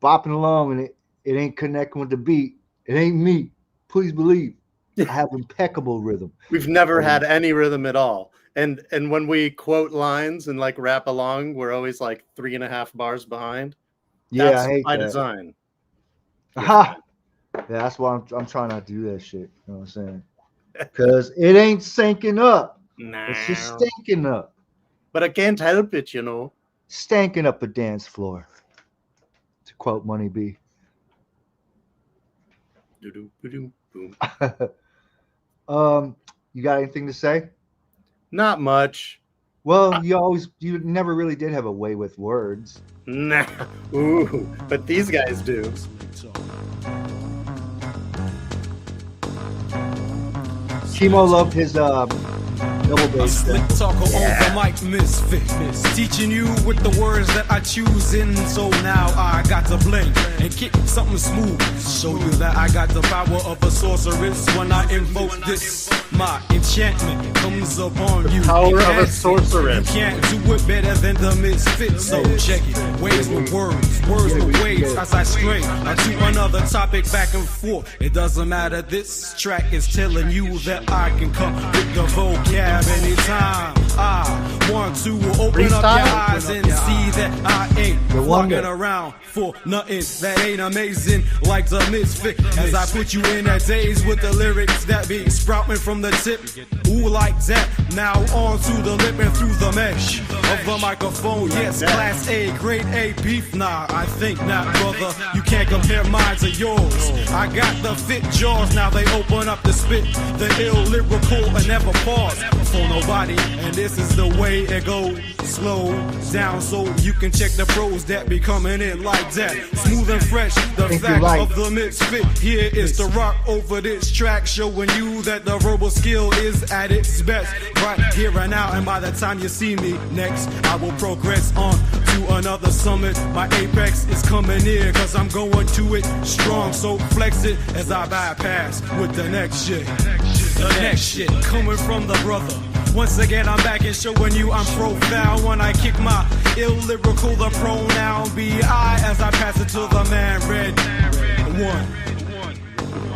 bopping along and it ain't connecting with the beat. It ain't me. Please believe. I have impeccable rhythm. We've never had any rhythm at all. And when we quote lines and like rap along, we're always like 3.5 bars behind. Yeah, I hate by that. design. Aha! Yeah, that's why I'm trying not to do that shit. You know what I'm saying? Because it ain't syncing up. Nah. It's just stinking up. But I can't help it, you know. Stanking up a dance floor. To quote Money B. You got anything to say? Not much. Well, you never really did have a way with words. Nah. Ooh, but these guys do. Kimo loved his double bass. Slick talker on the mic, misfit. Teaching you with the words that I choose in. So now I got to blink and kick something smooth. Show you that I got the power of a sorceress when I invoke this. My enchantment comes upon you. Power of a sorceress. You can't do it better than the misfit. So check it. Ways with words, words with waves. As I stray to another topic back and forth. It doesn't matter. This track is telling you that I can come with the vocab anytime. I want to open up your eyes and see that I ain't walking around for nothing that ain't amazing like the misfit. As I put you in that daze with the lyrics that be sprouting from the tip. Ooh, like that. Now on to the lip and through the mesh of the microphone. Yes, class A, grade A beef. Nah, I think not, brother. You can't compare mine to yours. I got the fit jaws. Now they open up the spit. The ill lyrical and never pause for nobody. And this is the way it goes. Slow down so you can check the pros that be coming in like that. Smooth and fresh. The fact of the misfit here is to rock over this track, showing you that the verbal skill is at its best. Right here and now, and by the time you see me next, I will progress on to another summit. My apex is coming near, cause I'm going to it strong. So flex it as I bypass with the next shit. The next shit coming from the brother. Once again, I'm back and showing you I'm profound when I kick my ill lyrical, the pronoun B-I, as I pass it to the man Red One.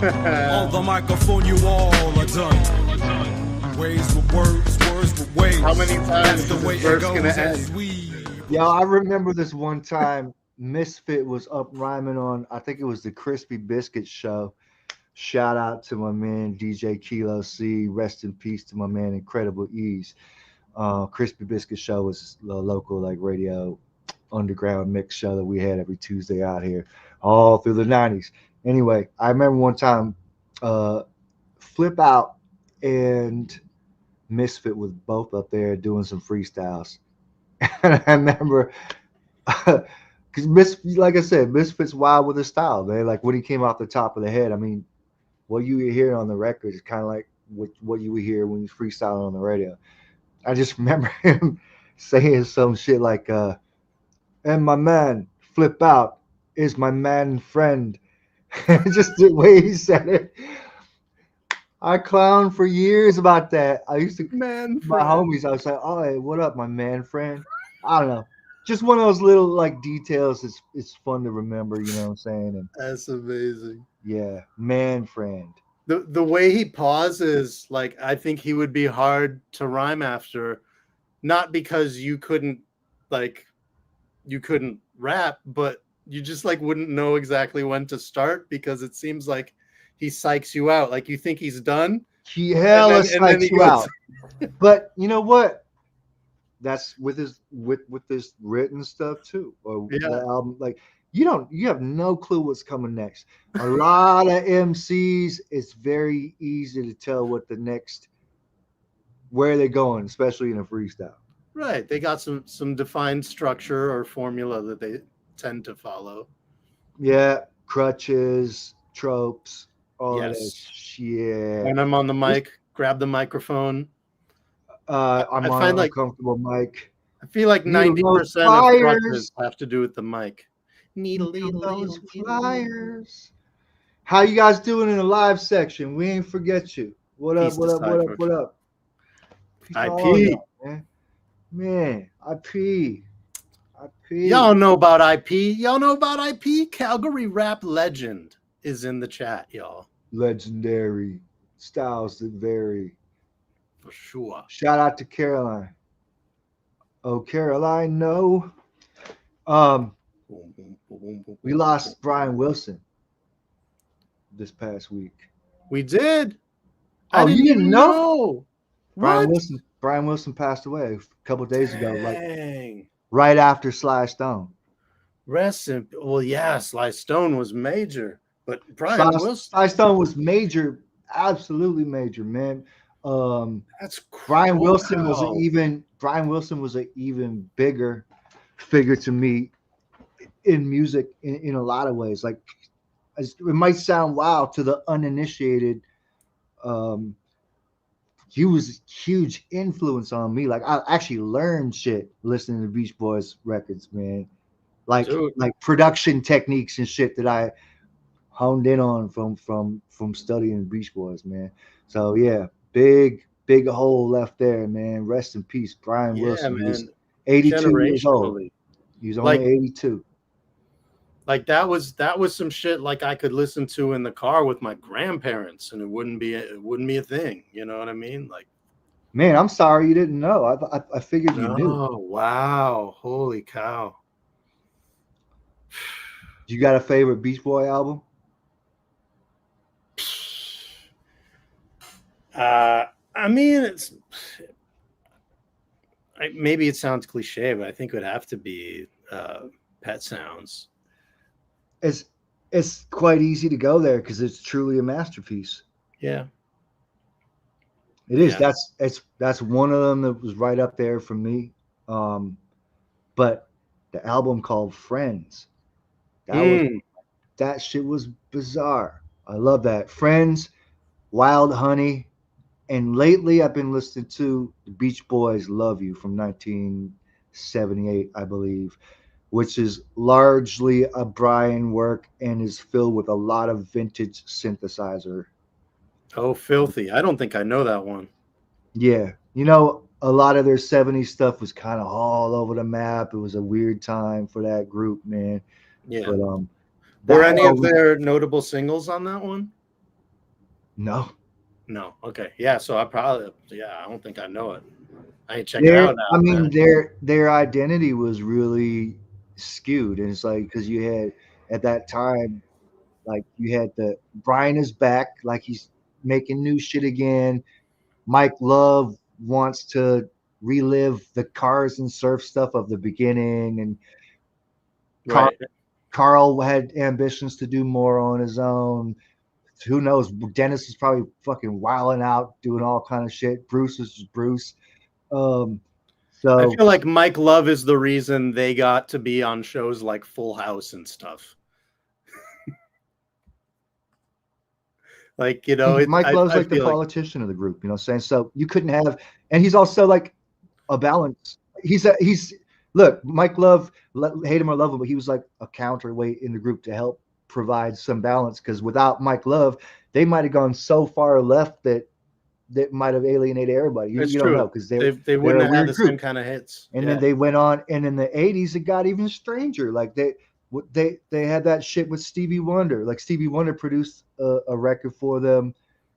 On the microphone, you all are done. Ways with words, words with ways. How many times That's the is way this it verse goes gonna as end? we. Yo, I remember this one time Misfit was up rhyming on, I think it was the Crispy Biscuit show. Shout out to my man DJ Kilo C. Rest in peace to my man Incredible Ease. Crispy Biscuit show was a local like radio underground mix show that we had every Tuesday out here all through the 90s. Anyway, I remember one time Flip Out and Misfit was both up there doing some freestyles. And I remember because like I said, Misfit's wild with his style, man. Like when he came off the top of the head, I mean, what you hear on the record is kind of like what you would hear when you freestyle on the radio. I just remember him saying some shit like, and my man, Flip Out, is my man friend. Just the way he said it. I clowned for years about that. I used to, Man, my homies, I was like, oh, hey, what up, my man friend? I don't know. Just one of those little like details. It's fun to remember, you know what I'm saying? And that's amazing. yeah, man friend. The way he pauses, like I think he would be hard to rhyme after, not because you couldn't rap, but you just like wouldn't know exactly when to start because it seems like he psychs you out. Like you think he's done. He hella psychs you out. But you know what? That's with his written stuff too. Or the album, like you have no clue what's coming next. A lot of MCs, it's very easy to tell what the next where they're going, especially in a freestyle. Right. They got some defined structure or formula that they tend to follow. Yeah, crutches, tropes, all that shit. When I'm on the mic, grab the microphone. I'm on an uncomfortable mic. I feel like 90% of crutches have to do with the mic. Needle flyers. How you guys doing in the live section? We ain't forget you. What up? What up? IP. Man, IP. Y'all know about IP. Y'all know about IP? Calgary rap legend is in the chat, y'all. Legendary. Styles that vary. For sure. Shout out to Caroline. Oh, Caroline, no. We lost Brian Wilson this past week. We did. Oh, you didn't know? Brian Wilson passed away a couple of days ago, like right after Sly Stone. Sly Stone was major, but Brian Wilson. Sly Stone was major, absolutely major, man. That's cool. Brian Wilson was an even bigger figure to me in music in a lot of ways. Like it might sound wild to the uninitiated. He was a huge influence on me. Like I actually learned shit listening to Beach Boys records, man. Like production techniques and shit that I honed in on from studying Beach Boys, man. So yeah, big hole left there, man. Rest in peace, Brian Wilson. Man. He was 82 years old. He was only 82. Like that was some shit like I could listen to in the car with my grandparents, and it wouldn't be a thing. You know what I mean? Like Man, I'm sorry you didn't know. I figured you knew. Oh, wow. Holy cow. You got a favorite Beach Boy album? I mean, maybe it sounds cliche, but I think it would have to be Pet Sounds. It's quite easy to go there because it's truly a masterpiece. Yeah. It is. Yeah. That's one of them that was right up there for me. But the album called Friends, that shit was bizarre. I love that. Friends, Wild Honey, and lately I've been listening to the Beach Boys' Love You from 1978, I believe, which is largely a Brian work and is filled with a lot of vintage synthesizer. Oh, filthy. I don't think I know that one. Yeah. You know, a lot of their 70s stuff was kind of all over the map. It was a weird time for that group, man. Yeah. But were any of their notable singles on that one? No. No. Okay. Yeah. So I don't think I know it. I ain't check it out now. I mean, their identity was really skewed, and it's like because you had at that time, like you had the Brian is back, like he's making new shit again. Mike Love wants to relive the Cars and Surf stuff of the beginning, and Right. Carl had ambitions to do more on his own. Who knows? Dennis is probably fucking wilding out, doing all kind of shit. Bruce is just Bruce. So I feel like Mike Love is the reason they got to be on shows like Full House and stuff. Like, you know, Mike Love's like the politician of the group, you know what I'm saying? So you couldn't have, and he's also like a balance. Look, Mike Love, hate him or love him, but he was like a counterweight in the group to help provide some balance. Because without Mike Love, they might have gone so far left that might have alienated everybody. You don't know because they wouldn't have had the same kind of hits. And then they went on, and in the '80s, it got even stranger. Like they had that shit with Stevie Wonder. Like Stevie Wonder produced a record for them,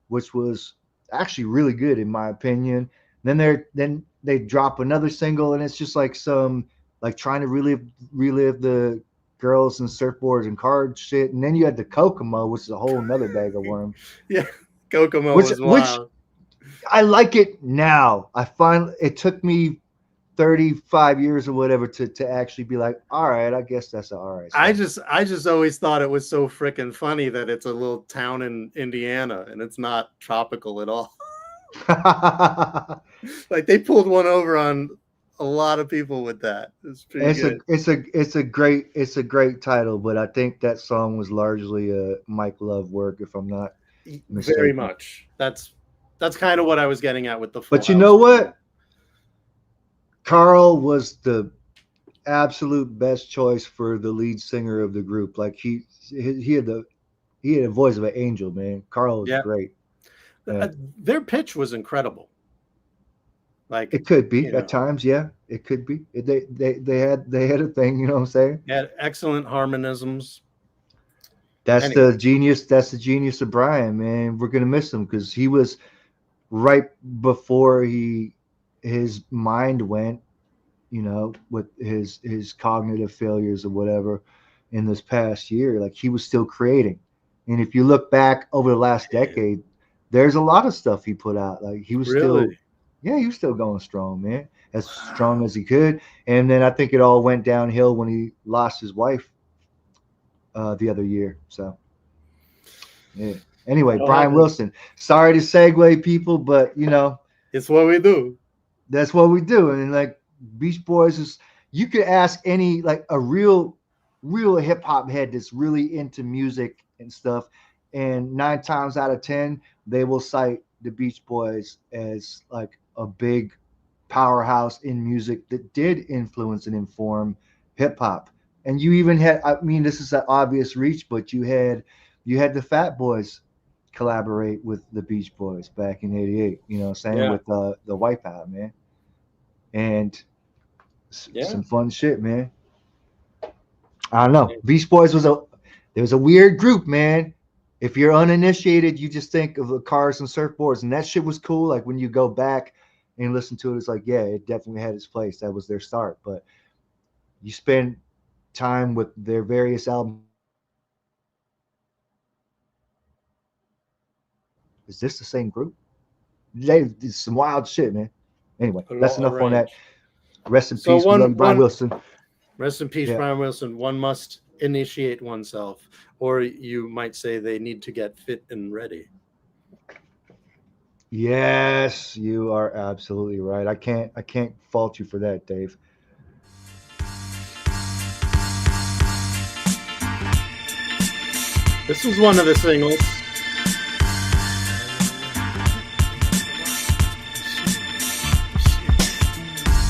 which was actually really good in my opinion. Then they drop another single, and it's just like some like trying to relive the girls and surfboards and card shit. And then you had the Kokomo, which is a whole nother bag of worms. Yeah, Kokomo was wild. I like it now. It took me 35 years or whatever to actually be like, all right, I guess that's all right. So, I just always thought it was so freaking funny that it's a little town in Indiana and it's not tropical at all. Like they pulled one over on a lot of people with that. It's pretty good. It's a great title, but I think that song was largely a Mike Love work, if I'm not mistaken. Very much. That's kind of what I was getting at with the But you know what? Carl was the absolute best choice for the lead singer of the group. Like he had a voice of an angel, man. Carl was great. Their pitch was incredible. Like it could be at times, yeah. It could be. They had a thing, you know what I'm saying? Had excellent harmonisms. That's the genius. That's the genius of Brian, man. We're gonna miss him because he was right before his mind went, you know, with his cognitive failures or whatever in this past year. Like he was still creating, and if you look back over the last decade, there's a lot of stuff he put out. Like he was he was still going strong, man, as strong as he could. And then I think it all went downhill when he lost his wife the other year. So yeah. Anyway, Brian Wilson. Sorry to segue people, but you know, it's what we do. That's what we do. And like Beach Boys is, you could ask any like a real hip hop head that's really into music and stuff, and 9 times out of 10 they will cite the Beach Boys as like a big powerhouse in music that did influence and inform hip hop. And you even had, I mean, this is an obvious reach, but you had the Fat Boys collaborate with the Beach Boys back in '88, you know what I'm saying? With the Wipeout, man. And some fun shit, man. I don't know. Beach Boys was a weird group, man. If you're uninitiated, you just think of the Cars and Surfboards, and that shit was cool. Like when you go back and listen to it, it's like, yeah, it definitely had its place. That was their start. But you spend time with their various albums. Is this the same group? They did some wild shit, man. Anyway, that's enough on that. Rest in peace. We love you, Brian Wilson. Rest in peace, Brian Wilson. One must initiate oneself, or you might say they need to get fit and ready. Yes, you are absolutely right. I can't fault you for that, Dave. This was one of the singles.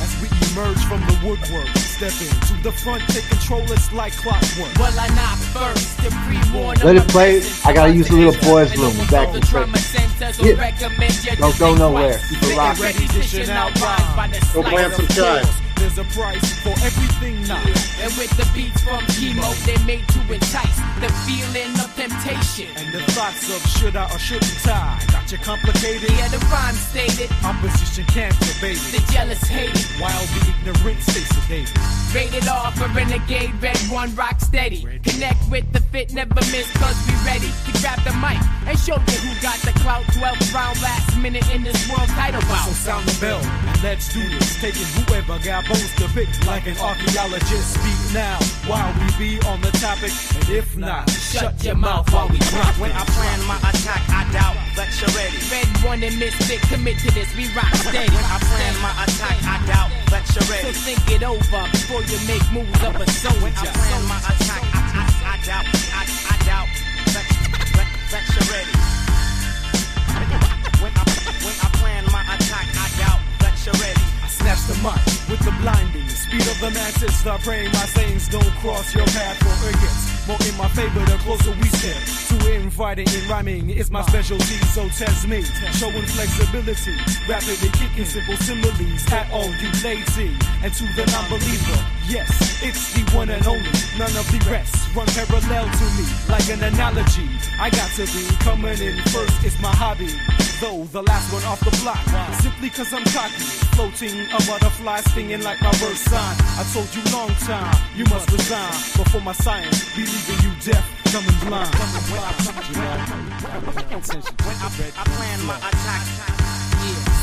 As we emerge from the woodwork, step into the front, take control, it's like clockwork. Well, I knock first to pre-warn. Let it play. I gotta use the little boys' room. Back and forth. Yeah. Don't go nowhere. Keep it rocking. Go plant some chives. There's a price for everything now. And with the beats from chemo, they made to entice the feeling of temptation. And the thoughts of should I or shouldn't I got you complicated. Yeah, the rhyme stated. Opposition cancer, baby. The jealous hated. While the ignorant stay sedated. Rated R for renegade, red one rock steady. Connect with the fit, never miss, cause we ready to grab the mic and show you who got the clout. 12th round, last minute in this world title bout. So sound the bell and let's do this. Taking whoever got bones to pick like an archaeologist. Speak now while we be on the topic, and if not, shut your mouth while we drop. When I plan my attack, I doubt that you're ready. Red one and misfit, commit to this, we rock steady. When I plan my attack, I doubt that you're ready. So think it over before you make moves of a soldier. When I plan my attack, I doubt that you're ready. When I plan my attack, I doubt that you're ready. I snatch the mic with the blinding speed of the mantis. Start praying my sayings don't cross your path or against. More in my favor the closer we step to inviting and rhyming is my specialty, so test me. Showing flexibility, rapidly kicking simple similes at all you lazy. And to the non-believer, yes, it's the one and only. None of the rest run parallel to me like an analogy. I got to be coming in first, it's my hobby. Though the last one off the block, simply cause I'm cocky. Floating a butterfly stinging like my verse sign. I told you long time, you must resign before my science be leaving you deaf, dumb and blind. When I plan my attack,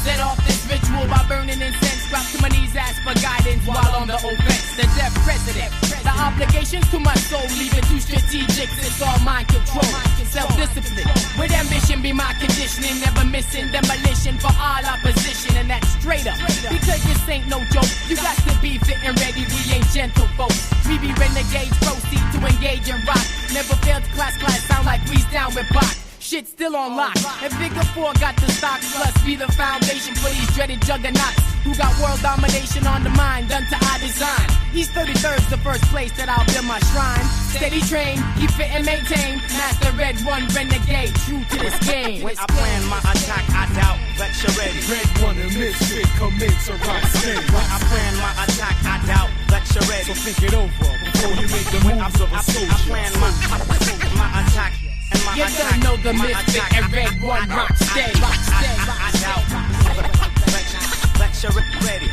set off this ritual by burning incense. Drop to my knees, ask for guidance while on the offense. The deaf president. The obligations to my soul, leave it too strategic. It's all mind control, self-discipline. With ambition be my conditioning. Never missing demolition for all opposition. And that's straight up, because this ain't no joke. You got to be fit and ready, we ain't gentle folks. We be renegades, proceed to engage and rock. Never fail to class, sound like we's down with Bach. Shit still on lock. And Figure 4 got the stock, plus be the foundation for these dreaded juggernauts who got world domination on the mind, done to our design. East 33rd's the first place that I'll build my shrine. Steady train, keep fit and maintain. Master Red One renegade, true to this game. When I plan my attack, I doubt that you're ready. Red one and misfit commits a right thing. When I plan my attack, I doubt that you're ready. So think it over before you make the moves of a soldier. I plan my attack. You don't know the misfit and Red One rock steady. I doubt that you're ready.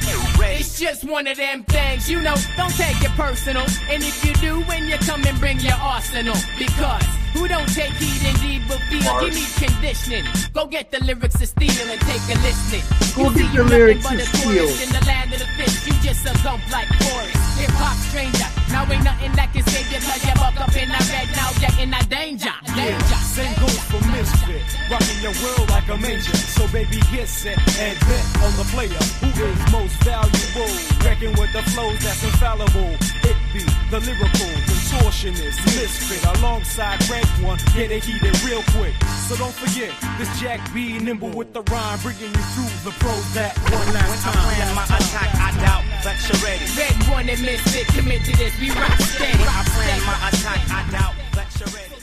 It's just one of them things, you know, don't take it personal. And if you do, when you come and bring your arsenal. Because who don't take heed indeed will feel. You need conditioning. Go get the lyrics of steel and take a listening. Go get the lyrics of steel. In the land of the fish, you just a gump like Forrest. Hip hop stranger, now ain't nothing that can save you. Cause you buck up in that red, now you're in that danger. Same goes for misfit, rocking your world like a major. So baby, get set and bet on the player who is most valuable. Reckon with the flows that's infallible. It be the lyrical contortionist misfit alongside Red One. Get it heated real quick. So don't forget this Jack B nimble with the rhyme, bringing you through the pros that one last time. When I plan my attack, I doubt that you're ready. Red One and misfit, commit to this, we rock steady. When I plan my attack, I doubt that you're ready.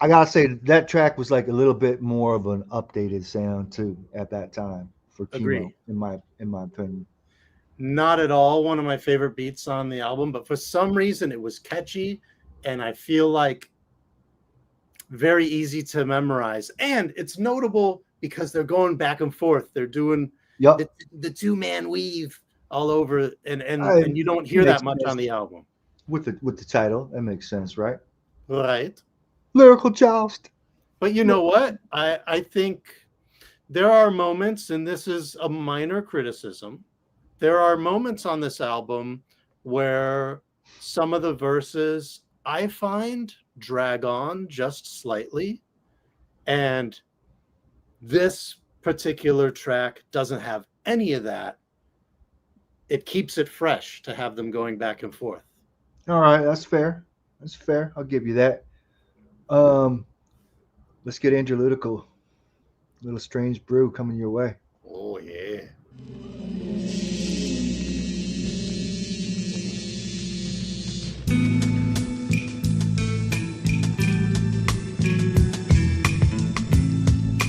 I gotta say that track was like a little bit more of an updated sound too at that time for Kimo, in my opinion. Not at all one of my favorite beats on the album, but for some reason it was catchy, and I feel like very easy to memorize. And it's notable because they're going back and forth. They're doing Yep. The two-man weave all over, and you don't hear that much on the album. With the title, that makes sense, right? Right. Lyrical joust. But you know what? I think there are moments, and this is a minor criticism. There are moments on this album where some of the verses I find drag on just slightly. And this particular track doesn't have any of that. It keeps it fresh to have them going back and forth. All right, that's fair. That's fair. I'll give you that. Let's get interludical. Little Strange Brew coming your way. Oh, yeah.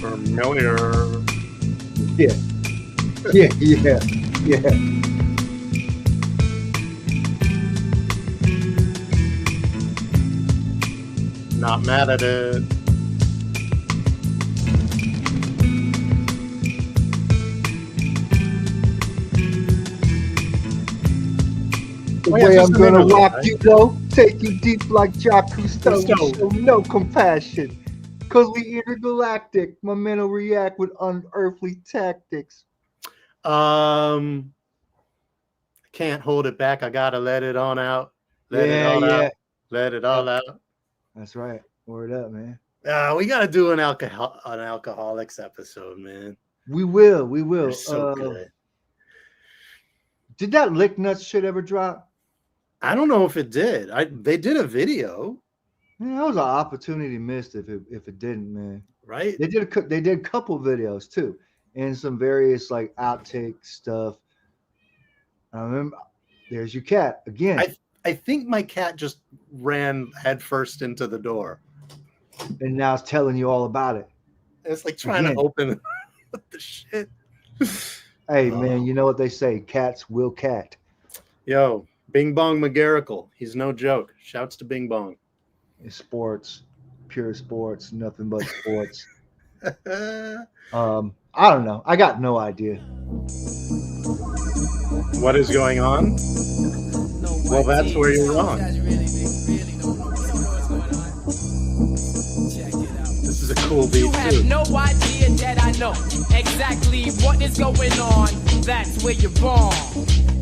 Familiar. Yeah. Not mad at it. The way I'm gonna rock you, though, take you deep like Jacques Cousteau. Show no compassion. Cause we intergalactic. My men will react with unearthly tactics. Can't hold it back. I gotta let it on out. Let it all out. Let it all out. That's right. Word up, man. We gotta do an alcoholics episode, man. We will. They're so good. Did that Lick Nuts shit ever drop? I don't know if it did. They did a video. Yeah, that was an opportunity missed if it didn't, man. Right? They did a couple videos too, and some various like outtake stuff. I remember. There's your cat again. I think my cat just ran headfirst into the door, and now it's telling you all about it. It's like trying to open the shit. Hey, man, you know what they say? Cats will cat. Yo, Bing Bong McGarrigle. He's no joke. Shouts to Bing Bong. It's sports, pure sports, nothing but sports. I don't know. I got no idea. What is going on? Well, that's where you're wrong. This is a cool beat, You have no idea that I know exactly what is going on. That's where you're wrong.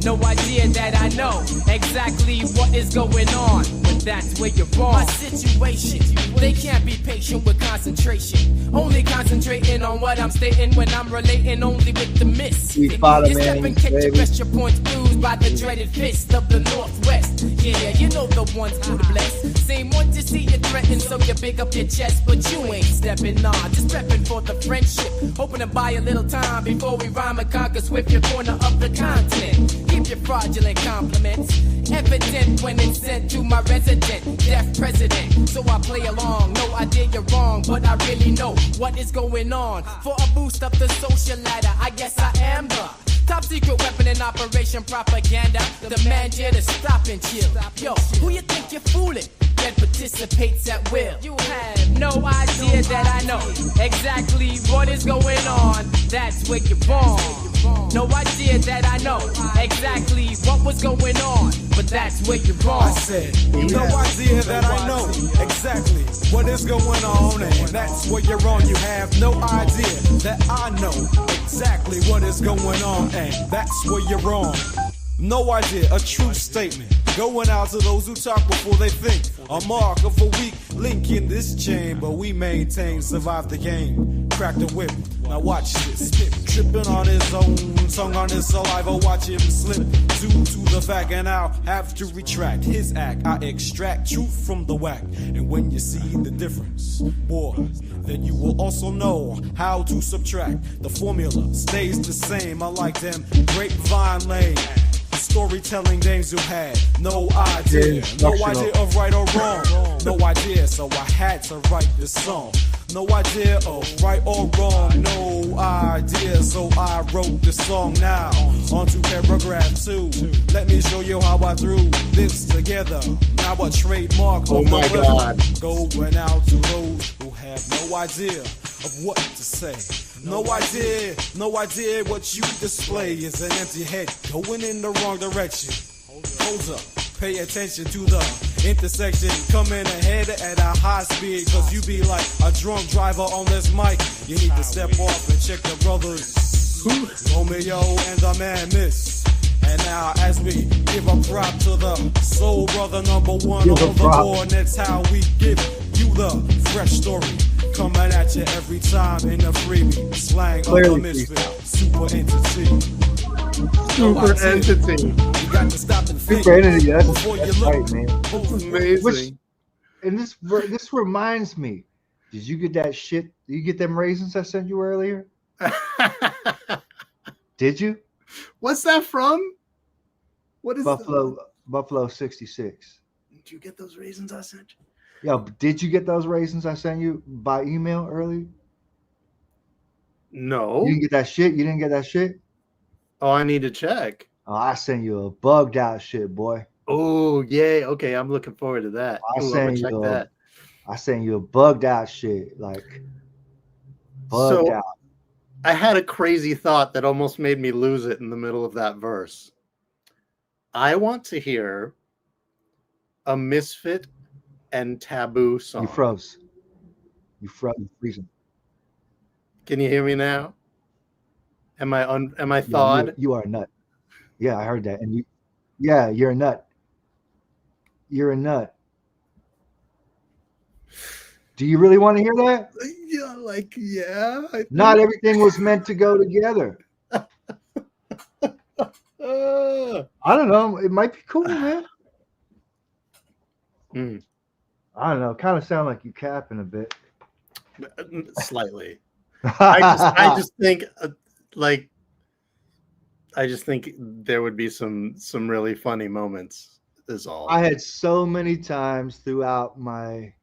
No idea that I know exactly what is going on. But that's where you're wrong. My situation, they can't be patient with concentration. Only concentrating on what I'm stating when I'm relating only with the miss. You step and catch your best, your points bruised by the dreaded fist of the Northwest. Yeah, you know the ones who the bless. Same ones you see you threaten, so you big up your chest, but you ain't stepping on. Just prepping for the friendship, hoping to buy a little time before we rhyme and conquer swift your corner of the continent. Keep your fraudulent compliments evident when it's sent to my resident, deaf president. So I play along, no idea you're wrong, but I really know what is going on. For a boost up the social ladder, I guess I am the top secret weapon in operation propaganda. Demand you to stop and chill. Yo, who you think you're fooling? That participates at will. You have no idea that I know exactly what is going on. That's where you're wrong. No idea that I know exactly what was going on, but that's where you're wrong. I said, no idea that I know exactly what is going on, and that's where you're wrong. You have no idea that I know exactly what is going on, and that's where you're wrong. No idea, a true statement. Going out to those who talk before they think. A mark of a weak link in this chain, but we maintain, survive the game. Crack the whip, now watch this. Tripping on his own, tongue on his saliva, watch him slip. Due to the fact, and I'll have to retract his act. I extract truth from the whack. And when you see the difference, boy, then you will also know how to subtract. The formula stays the same, unlike them grapevine lane. Storytelling dames who had no idea of right or wrong. No idea, so I had to write this song. No idea of right or wrong. No idea, so I wrote this song now. On to paragraph 2. Let me show you how I threw this together. Now a trademark. Oh my God. Going out to those who have no idea of what to say. No idea what you display is an empty head going in the wrong direction. Hold up, pay attention to the intersection coming ahead at a high speed, cause you be like a drunk driver on this mic. You need to step off and check the brothers Romeo and the man Miss. And now as we give a prop to the soul brother number one on the board, that's how we give you the fresh story. Coming at you every time in the freebie slang of the misfit, super entity. Super entity. You got to stop and think Super entity. before you That's look. right, man. That's amazing. And this reminds me. Did you get that shit? Did you get them raisins I sent you earlier? Did you? What's that from? What is Buffalo 66. Did you get those raisins I sent you? Yo, did you get those raisins I sent you by email earlier? No. You didn't get that shit? You didn't get that shit? Oh, I need to check. Oh, I sent you a bugged out shit, boy. Oh, yay. Okay, I'm looking forward to that. I Ooh, I'm sent gonna check that. I sent you a bugged out shit, like bugged out. I had a crazy thought that almost made me lose it in the middle of that verse. I want to hear a Misfit and Taboo song. You froze. You freezing. Can you hear me now? Am I thawed? You are a nut. Yeah, I heard that. And you're a nut. You're a nut. Do you really want to hear that? Yeah. Not everything was meant to go together. I don't know. It might be cool, man. I don't know. Kind of sound like you capping a bit. Slightly. I just think I just think there would be some really funny moments is all. I had so many times throughout my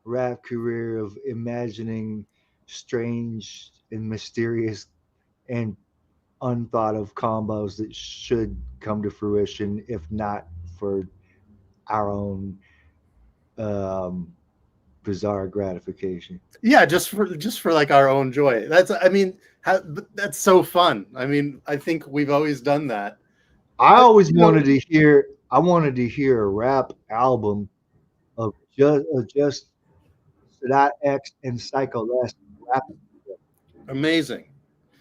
rap career of imagining strange and mysterious and unthought of combos that should come to fruition, if not for our own bizarre gratification. Yeah, just for like our own joy. That's so fun. I mean, I think we've always done that. I wanted to hear a rap album of just Sadat X and Psycho Les rapping. Amazing.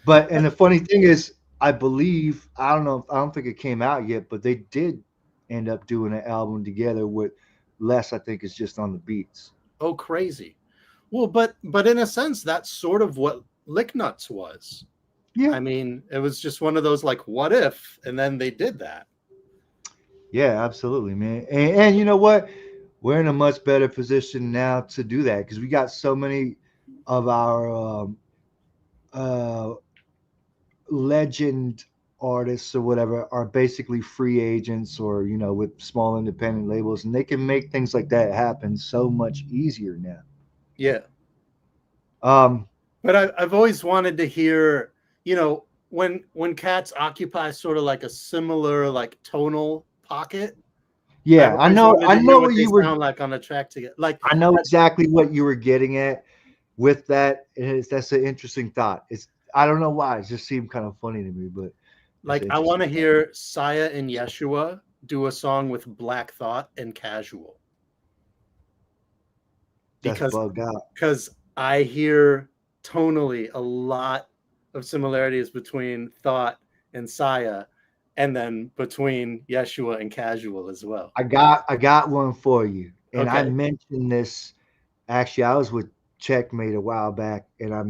And the funny thing is, I don't think it came out yet, but they did end up doing an album together with Les. I think is just on the beats. Oh, crazy. Well, but in a sense, that's sort of what Lick Nuts was. Yeah. I mean, it was just one of those like, what if? And then they did that. Yeah, absolutely, man. And you know what? We're in a much better position now to do that because we got so many of our legend artists or whatever are basically free agents or, with small independent labels, and they can make things like that happen so much easier now. Yeah. But I've always wanted to hear, when cats occupy sort of like a similar like tonal pocket. Yeah, I know what you were sound like on a track together. Like I know exactly what you were getting at with that. That's an interesting thought. I don't know why. It just seemed kind of funny to me, but like I want to hear Saya and Yeshua do a song with Black Thought and Casual. Because I hear tonally a lot of similarities between Thought and Saya, and then between Yeshua and Casual as well. I got one for you, and Okay. I mentioned this. Actually, I was with Checkmate a while back, and I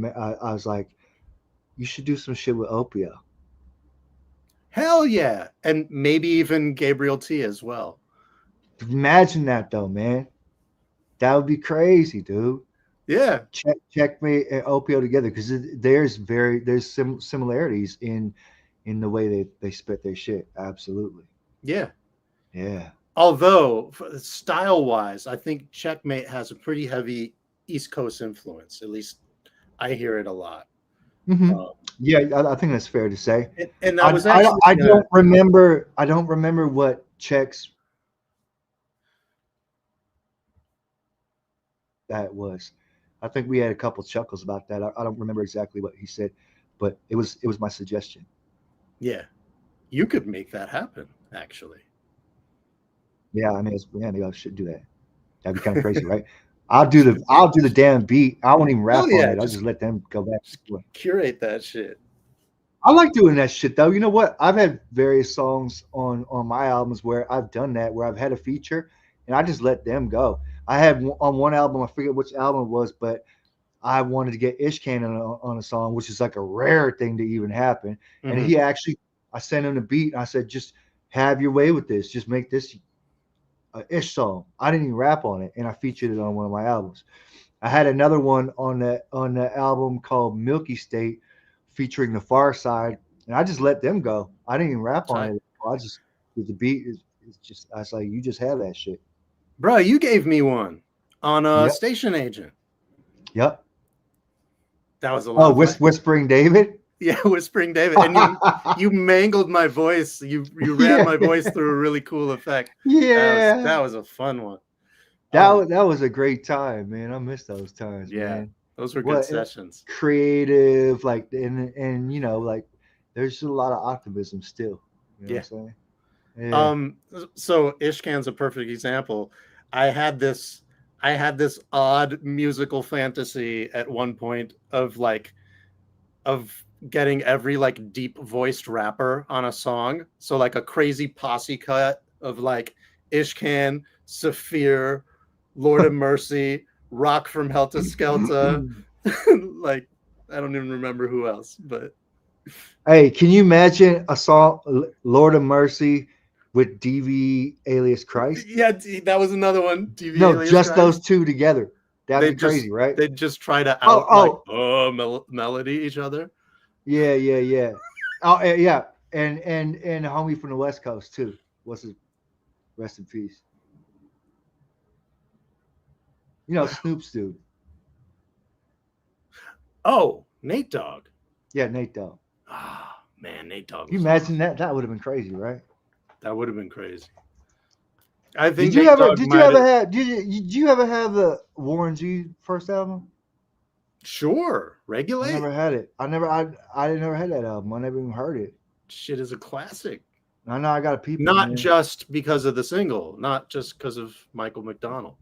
was like, you should do some shit with Opio. Hell yeah, and maybe even Gabriel T as well. Imagine that though, man. That would be crazy, dude. Yeah. Checkmate and Opio together, because there's similarities in the way they spit their shit. Absolutely. Yeah. Yeah. Although style-wise, I think Checkmate has a pretty heavy East Coast influence. At least I hear it a lot. Mm-hmm. Yeah, I think that's fair to say. And I was I don't remember what Check's that was. I think we had a couple chuckles about that. I don't remember exactly what he said, but it was my suggestion. Yeah, you could make that happen, actually. Yeah, I mean, maybe I should do that. That'd be kind of crazy, right? I'll do the damn beat. I won't even rap on it. I'll just let them go back. Curate that shit. I like doing that shit though. You know what? I've had various songs on my albums where I've done that, where I've had a feature and I just let them go. I had on one album, I forget which album it was, but I wanted to get Ishkan on a song, which is like a rare thing to even happen. And he actually, I sent him the beat and I said, just have your way with this. Just make this a Ish song. I didn't even rap on it, and I featured it on one of my albums. I had another one on the album called Milky State, featuring the Far Side, and I just let them go. I didn't even rap on it. I just the beat is just. I was like, you just have that shit, bro. You gave me one on Station Agent. Yep. That was a lot. Oh, Whispering David. Yeah, Whispering David, and you mangled my voice. You ran my voice through a really cool effect. Yeah, that was a fun one. That was a great time, man. I miss those times. Yeah, man. Those were good sessions. Creative, like, and you know, like, there's a lot of optimism still. You know what I'm saying? Yeah. So Ishkan's a perfect example. I had this odd musical fantasy at one point of getting every like deep voiced rapper on a song. So like a crazy posse cut of like Ishkan, Saphir, Lord of Mercy, Rock from Helta Skelta. Like, I don't even remember who else, but hey, can you imagine a song Lord of Mercy with DV alias Christ? Yeah, that was another one. DV no, alias just Christ. Those two together. That'd be crazy, right? They'd just try to melody each other. Yeah. Oh, yeah. And a homie from the West Coast too. What's his? Rest in peace. You know, Snoop's dude. Oh, Nate Dogg. Yeah, Nate Dogg. Oh, man, Nate Dogg. Can you imagine that? That would have been crazy, right? That would have been crazy. I think. Did you ever have the Warren G first album? Sure, Regulate. I never had it. I never had that album. I never even heard it. Shit is a classic. I know I got a peep. Not just because of the single, not just because of Michael McDonald.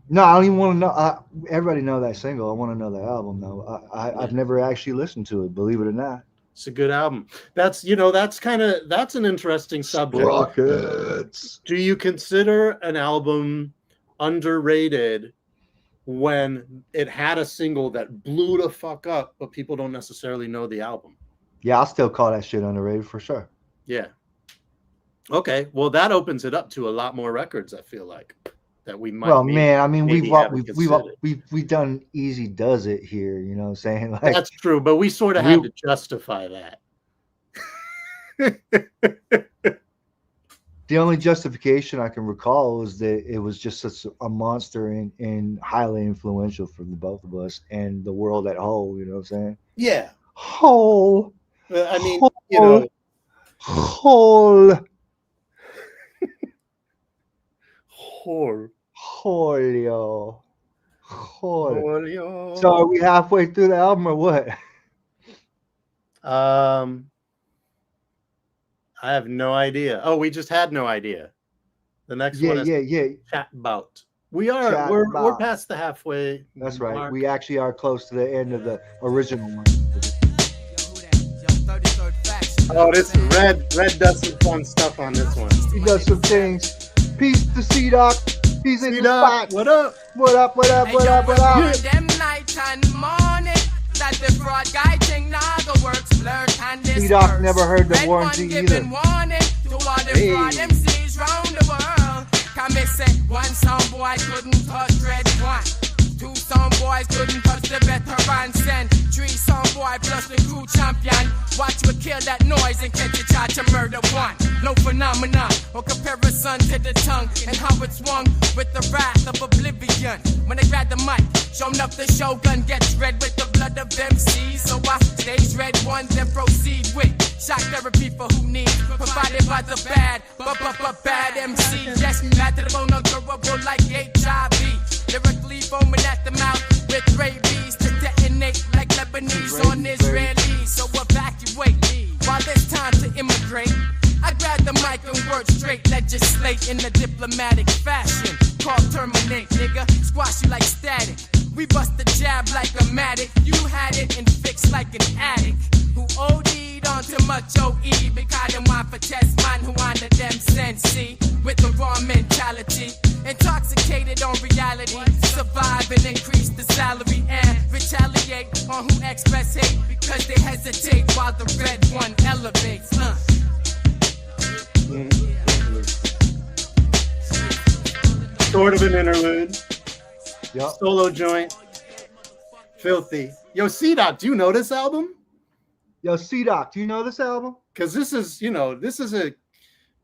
No, I don't even want to know. Everybody know that single. I want to know the album though. I've never actually listened to it, believe it or not. It's a good album. That's an interesting subject. Rockets. Do you consider an album underrated when it had a single that blew the fuck up, but people don't necessarily know the album? Yeah, I'll still call that shit underrated for sure. Yeah. Okay. Well, that opens it up to a lot more records, I feel like, that we might. Well, man, I mean, we've done Easy Does It here, you know what I'm saying? Like, that's true, but we sort of had to justify that. The only justification I can recall is that it was just such a monster and highly influential for the both of us and the world at whole, you know what I'm saying? Yeah. Whole. I mean, whole, you know. Whole. Whole. So are we halfway through the album or what? I have no idea. Oh, we just had no idea. The next one is Chat Bout. We're past the halfway. That's right. Mark. We actually are close to the end of the original one. Oh, this is Red. Red does some fun stuff on this one. He does some things. Peace to C-Doc. He's in the spot. What up? What up? Them night and morning. That the fraud guy thing now the works blurred and this C-Doc never heard the Warren G either. Warning to all the fraud MCs round the world. Come and say one sound boy couldn't touch Red One. Two sound boys couldn't touch the veteran send. Three sound boy plus the crew champion. Watch we kill that noise and catch a charge to murder one. No phenomenon or comparison to the tongue and how it's swung with the wrath of oblivion. When they grab the mic, show enough the shogun gets red with the blood of MCs. So I stage Red Ones and proceed with shock therapy for who needs. Provided by the bad MC. Yes, mad to the bone, ungrowable like HIV. Lyrically foaming at the mouth with straight in a diplomatic fashion. Call terminate, nigga. Squash you like static. We bust the jab like a matic. You had it and fixed like an addict. Who OD'd on too much OE. Because them want for test man who under them sensi. With the raw mentality. Intoxicated on reality. Survive and increase the salary. And retaliate on who express hate. Because they hesitate while the red one elevates. Sort of an interlude. Yep. Solo joint. Filthy. Yo, C-Doc, do you know this album? Yo, C-Doc, do you know this album? Because this is a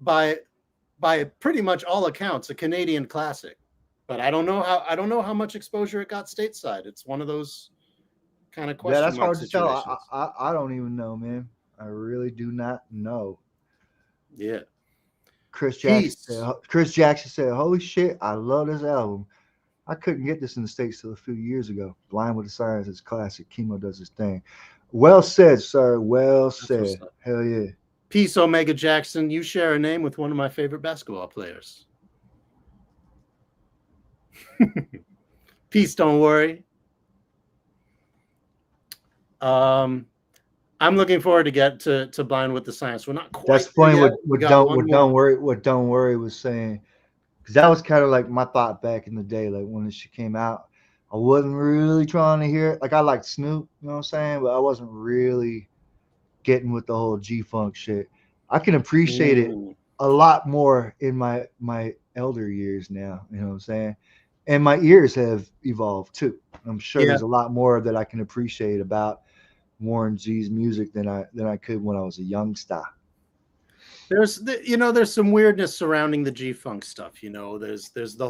by pretty much all accounts a Canadian classic. But I don't know how much exposure it got stateside. It's one of those kind of question that's hard to situations. tell. I don't even know, man. I really do not know. Yeah. Chris Jackson said, "Holy shit, I love this album. I couldn't get this in the States till a few years ago. Blind with the Science is classic. Chemo does his thing." Well said, sir. Well said. Hell yeah. Peace, Omega Jackson. You share a name with one of my favorite basketball players. Peace, don't worry. I'm looking forward to get to Blind with the Science. We're not quite. That's funny. What Don't Worry was saying, because that was kind of like my thought back in the day, like when she came out. I wasn't really trying to hear it. Like I liked Snoop, you know what I'm saying, but I wasn't really getting with the whole G-Funk shit. I can appreciate it a lot more in my elder years now, you know what I'm saying? And my ears have evolved too. I'm sure there's a lot more that I can appreciate about Warren G's music than I could when I was a youngster. There's some weirdness surrounding the G-Funk stuff. There's the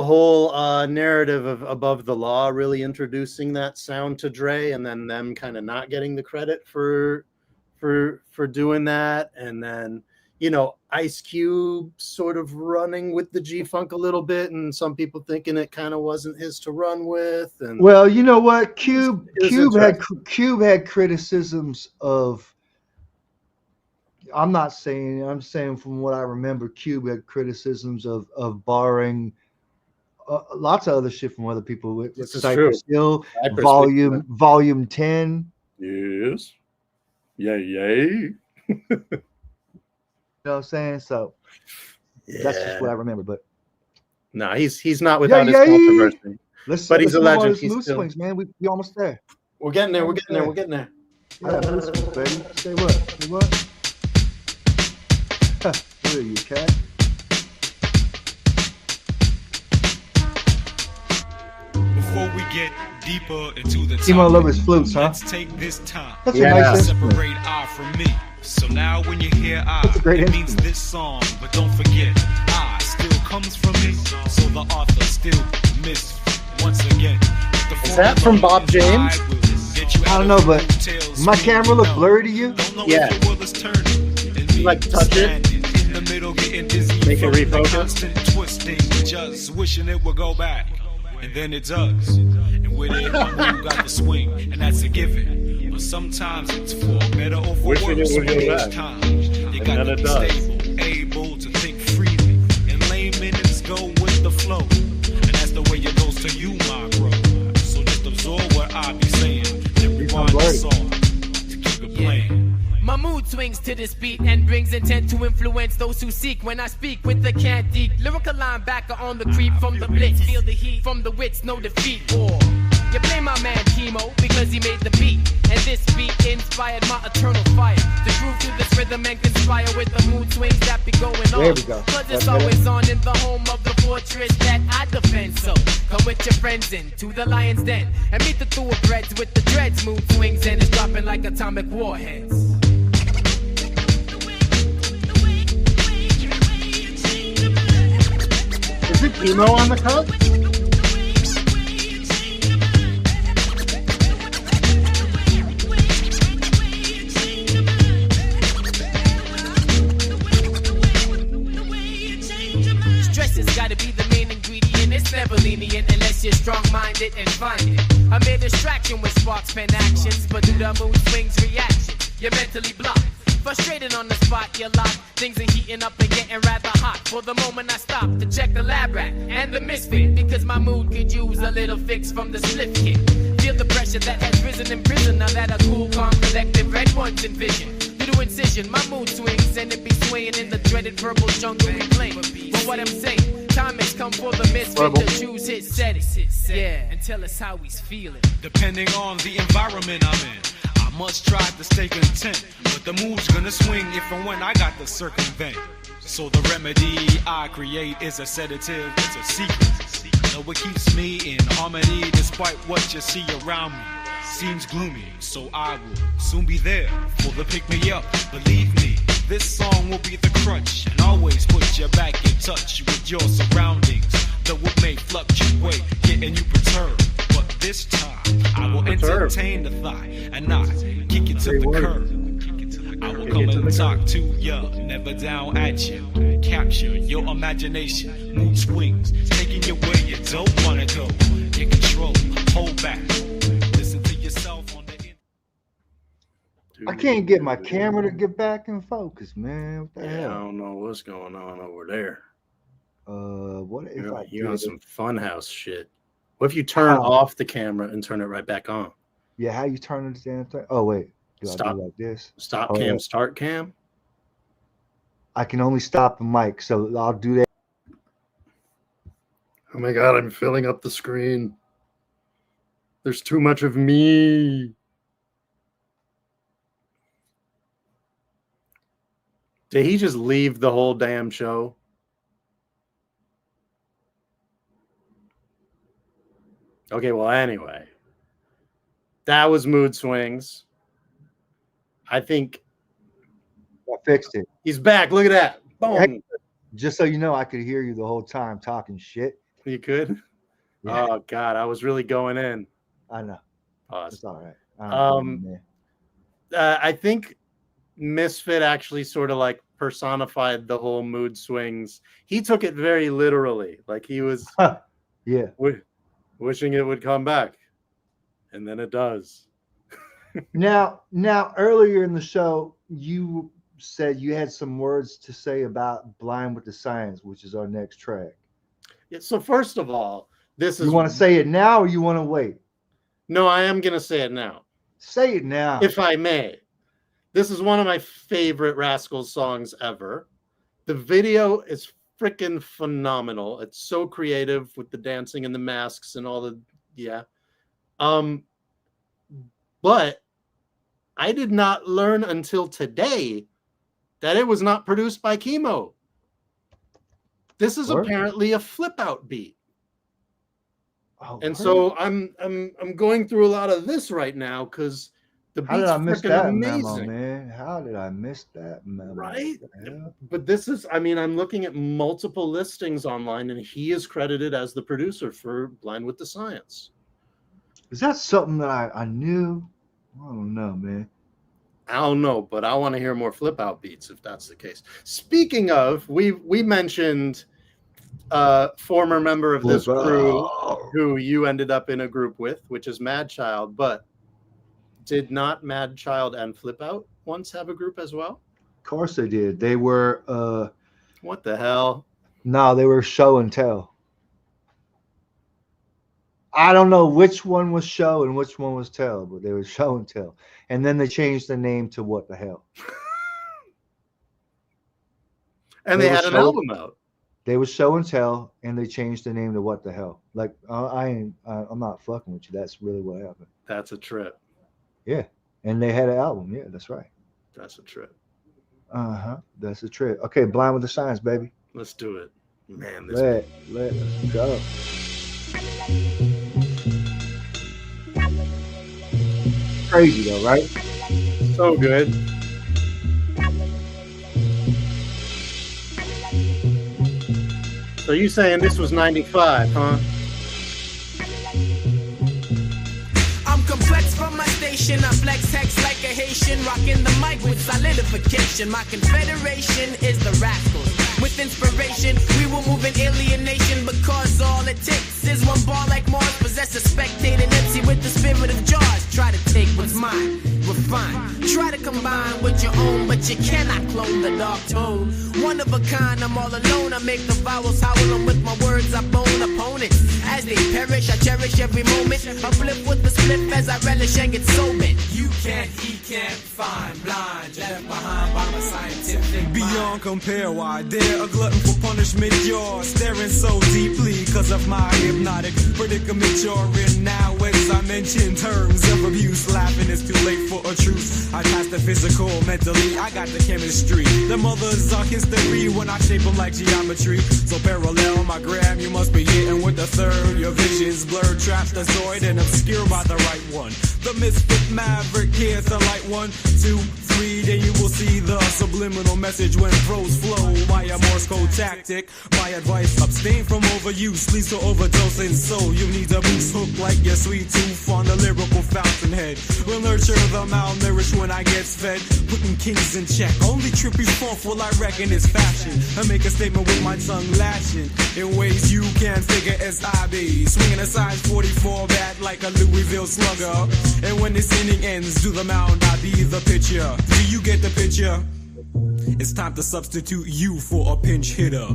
whole narrative of Above the Law really introducing that sound to Dre, and then them kind of not getting the credit for doing that, and then Ice Cube sort of running with the G-Funk a little bit, and some people thinking it kind of wasn't his to run with. And well, you know what, Cube had criticisms of. I'm saying from what I remember, Cube had criticisms of borrowing lots of other shit from other people with Cypress Hill, volume 10. Yes. Yay. You know what I'm saying? So that's just what I remember. But no, he's not without his controversy. But he's a legend. He's loose swings, man. We almost there. We're getting there. We're getting there. Yeah, loose swings, baby. Say what? Where are you, cat? Before we get deeper into the topic, love his flutes, huh? Let's take this time. That's a nice separate I from me. So now when you hear I, it means this song. But don't forget, I still comes from me. So the author still missed once again. Is that from Bob James? I don't know, but my camera look blurry to you? Yeah. You like to touch it? Make it refocus? Twisting, just wishing it would go back. And then it does. And with it, you got the swing, and that's a given. But sometimes it's for better or for worse. So each time, you got to be stable, able to think freely. And lame minutes go with the flow. And that's the way it goes to you, my bro. So just absorb what I be saying. And rewind the song to keep it playing. My mood swings to this beat and brings intent to influence those who seek. When I speak with the cantique, lyrical linebacker on the creep from the blitz. Feel the heat from the wits, no defeat. Or you blame my man Chemo because he made the beat. And this beat inspired my eternal fire to groove to this rhythm and conspire with the mood swings that be going on. There we go. Cause it's always on in the home of the fortress that I defend. So come with your friends into the lion's den and meet the thoroughbreds with the dreads. Mood swings and it's dropping like atomic warheads. Is it Chemo on the cover? Stress has gotta be the main ingredient. It's never lenient unless you're strong-minded and find it. I made a distraction with sparks, pen actions, but do the mood swings reaction? You're mentally blocked. Frustrated on the spot, you're locked. Things are heating up and getting rather hot. For the moment I stop to check the lab rat and the misfit, because my mood could use a little fix from the slip kit. Feel the pressure that has risen in prison. Now that a cool, calm, collective red one's envision. Through the incision, my mood swings and it be swaying in the dreaded purple jungle we play. But what I'm saying, time has come for the misfit to choose his setting. Yeah, and tell us how he's feeling. Depending on the environment I'm in, I must try to stay content. But the mood's gonna swing if and when I got to circumvent. So the remedy I create is a sedative, it's a secret. So it keeps me in harmony despite what you see around me. Seems gloomy, so I will soon be there for the pick-me-up. Believe me, this song will be the crutch, and always put you back in touch with your surroundings. Though it may fluctuate, getting you perturbed, but this time I will entertain the thought and not kick it to the curb. I will come and talk to ya, never down at you. Capture your imagination, mood swings, taking you where you don't wanna go. Get control, hold back. I can't get my camera to get back in focus, man. What the hell? I don't know what's going on over there. What if you're on some funhouse shit? What if you turn off the camera and turn it right back on? Yeah, how you turn the damn thing? Oh wait, do stop. I do like this? Stop cam, yeah. Start cam. I can only stop the mic, so I'll do that. Oh my god, I'm filling up the screen. There's too much of me. Did he just leave the whole damn show? Okay, well, anyway. That was Mood Swings. I think I fixed it. He's back. Look at that. Boom. Hey, just so you know, I could hear you the whole time talking shit. You could? Yeah. Oh, God. I was really going in. I know. Pause. It's all right. I think Misfit actually sort of like personified the whole Mood Swings. He took it very literally. Like he was wishing it would come back. And then it does. Now, earlier in the show, you said you had some words to say about Blind with the Science, which is our next track. Yeah, so first of all, this is... You want to say it now or you want to wait? No, I am going to say it now. Say it now. If I may. This is one of my favorite Rascalz songs ever. The video is freaking phenomenal. It's so creative with the dancing and the masks and all the... Yeah. But I did not learn until today that it was not produced by Chemo. This is apparently a flip out beat. Oh, and so I'm going through a lot of this right now because the beat's freaking amazing. Memo, man? How did I miss that memo? Right? But this is, I mean, I'm looking at multiple listings online and he is credited as the producer for Blind with the Science. Is that something that I knew? I don't know, man. I don't know, but I want to hear more flip out beats if that's the case. Speaking of, we mentioned former member of this crew who you ended up in a group with, which is Mad Child, but did not Mad Child and Flip Out once have a group as well? Of course they did. They were what the hell? No, they were Show and Tell. I don't know which one was Show and which one was Tell, but they were Show and Tell. And then they changed the name to What the Hell. And they had an album out. They were Show and Tell, and they changed the name to What the Hell. Like, I'm not fucking with you. That's really what happened. That's a trip. Yeah. And they had an album. Yeah, that's right. That's a trip. Uh-huh. That's a trip. Okay, Blind with the Science, baby. Let's do it. Man, let us go. Crazy though, right? So good. So you saying this was 95, huh? I'm complex from my station. I flex hex like a Haitian, rocking the mic with solidification. My confederation is the Rascalz. With inspiration, we will move in alienation because all it takes is one bar like Mars. Possess a spectator MC with the spirit of Jaws. Try to take what's mine, refine. Try to combine with your own, but you cannot clone the dark tone. One of a kind, I'm all alone. I make the vowels howl, and with my words I bone opponents. As they perish, I cherish every moment. I flip with the slip as I relish and get so bent. You can't, he can't find, blind, left behind by my scientific Beyond compare, why dare a glutton for punishment? You're staring so deeply because of my hypnotic predicament you're in now. As I mention terms of abuse, laughing is too late for a truce. I pass the physical, mentally, I got the chemistry. The mothers are history when I shape them like geometry. So parallel my gram, you must be hitting with the third. Your vision's blurred, trapped, the zoid, and obscured by the right one. The misfit maverick, here's the light 1, 2, 3. Then you will see the subliminal message when prose flow by a Morse code tactic. My advice, abstain from overuse, leads to overdosing. So you need a boost hook like your sweet tooth on the lyrical fountainhead. Will nurture the malnourished when I get fed. Putting kings in check, only trippy funk will I reckon is fashion. I make a statement with my tongue lashing in ways you can't figure as I be. Swinging a size 44 bat like a Louisville slugger. And when this inning ends, do the mound, I be the pitcher. Do you get the picture? It's time to substitute you for a pinch hitter.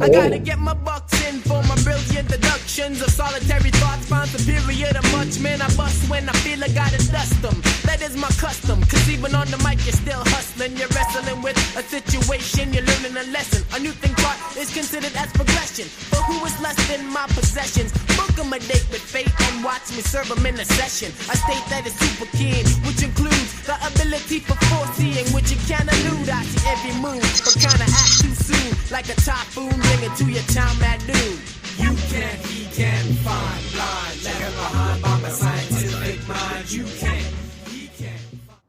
I gotta get my bucks in for my brilliant deductions of solitary thoughts, find superior to much. Man, I bust when I feel I gotta dust them. That is my custom, cause even on the mic you're still hustling. You're wrestling with a situation, you're learning a lesson. A new thing taught is considered as progression. But who is less than my possessions? Book 'em a date with fate and watch me serve 'em in a session. I state that it's super keen, which includes the ability for foreseeing, which you can't elude. I see every move, but kinda act too soon, like a typhoon. Bring it to your town at noon. You can't, he can't find, blind, left behind by my scientific mind. You can't, he can't find.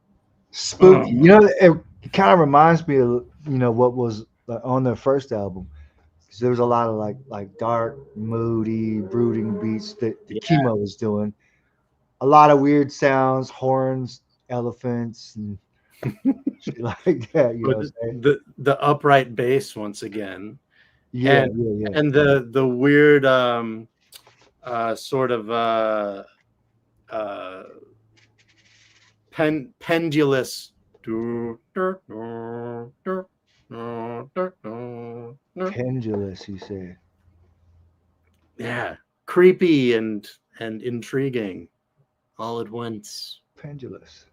Spooky. You know, it kind of reminds me of, you know, what was on their first album. Because there was a lot of like dark, moody, brooding beats that the Chemo was doing. A lot of weird sounds, horns, elephants, and shit like that. You know what I'm saying? The upright bass once again. Yeah, and the weird sort of pendulous pendulous, you say? Yeah, creepy and intriguing all at once. Pendulous,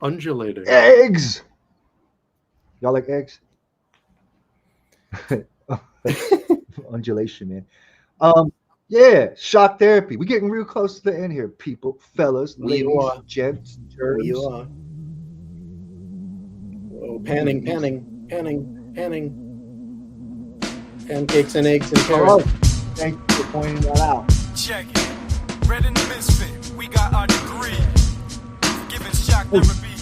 undulating. Eggs. Y'all like eggs? Undulation, man. Yeah, shock therapy. We're getting real close to the end here, people, fellas, ladies, gents, germs. You are. Oh, panning. Pancakes and eggs and carrots. Thank you for pointing that out. Check it. Red in the misfit, we got our degree. Giving shock therapy.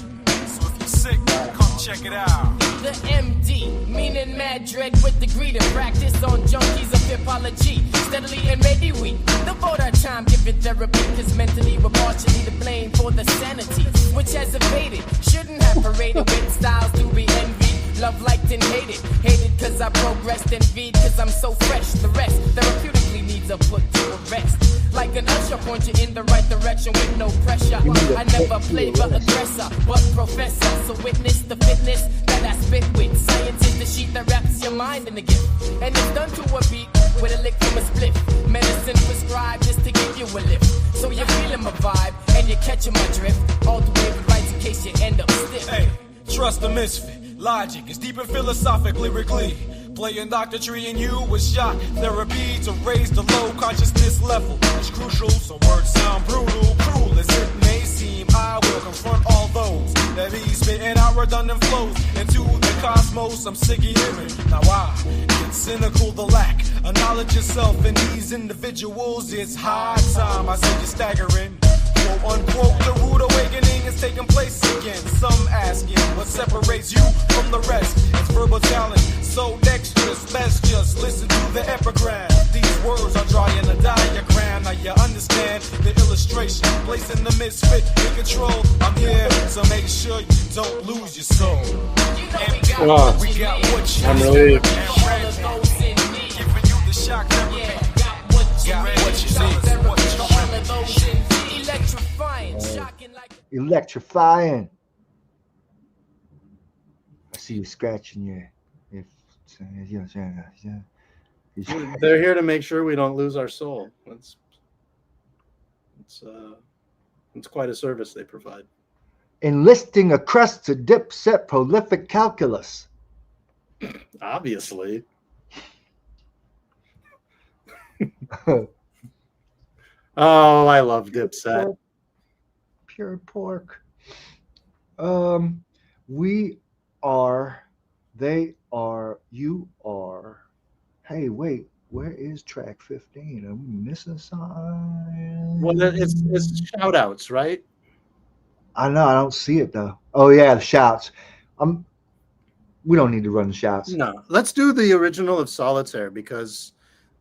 So if you're sick, come check it out. The MD, meaning mad dread with the greed and practice on junkies of hiphology. Steadily and ready we devote our time giving therapy, cause mentally we're partially to blame for the sanity which has evaded. Shouldn't have paraded with styles to be envied. Love liked and hated. Hated cause I progressed, envied cause I'm so fresh. The rest therapeutically needs a put to a rest. Like an usher, point you in the right direction with no pressure. I never play the aggressor, but professor. So witness the fitness that I spit with. Science is the sheet that wraps your mind in a gift. And it's done to a beat with a lick from a spliff. Medicine prescribed just to give you a lift. So you're feeling my vibe and you're catching my drift. All the way with rights in case you end up stiff. Hey, trust the misfit. Logic is deep and philosophic lyrically. Playing Dr. Tree and you with shock therapy to raise the low consciousness level. It's crucial, some words sound brutal, cruel as it may seem. I will confront all those that be spitting out redundant flows into the cosmos. I'm sick of hearing. Now I get cynical, the lack of knowledge yourself in these individuals. It's high time I see you staggering. Quote unquote, the rude awakening is taking place again. Some asking what separates you from the rest. It's verbal talent, so dexterous. Best just listen to the epigram. These words are drawing a diagram. Now you understand the illustration. Placing the misfit in control. I'm here, so make sure you don't lose your soul. And we got what you I'm need. relieved. Giving you the shock therapy. Got what you need. What you need. electrifying. I see you scratching your. If They're here to make sure we don't lose our soul. It's quite a service they provide. Enlisting a crust to dipset prolific calculus. Obviously. Oh, I love Dipset. Pure pork. We are, they are, you are. Hey, wait, where is track 15? Are we missing something? Well, it's shout outs, right? I know, I don't see it though. Oh yeah, the shouts. We don't need to run the shouts. No, let's do the original of Solitaire because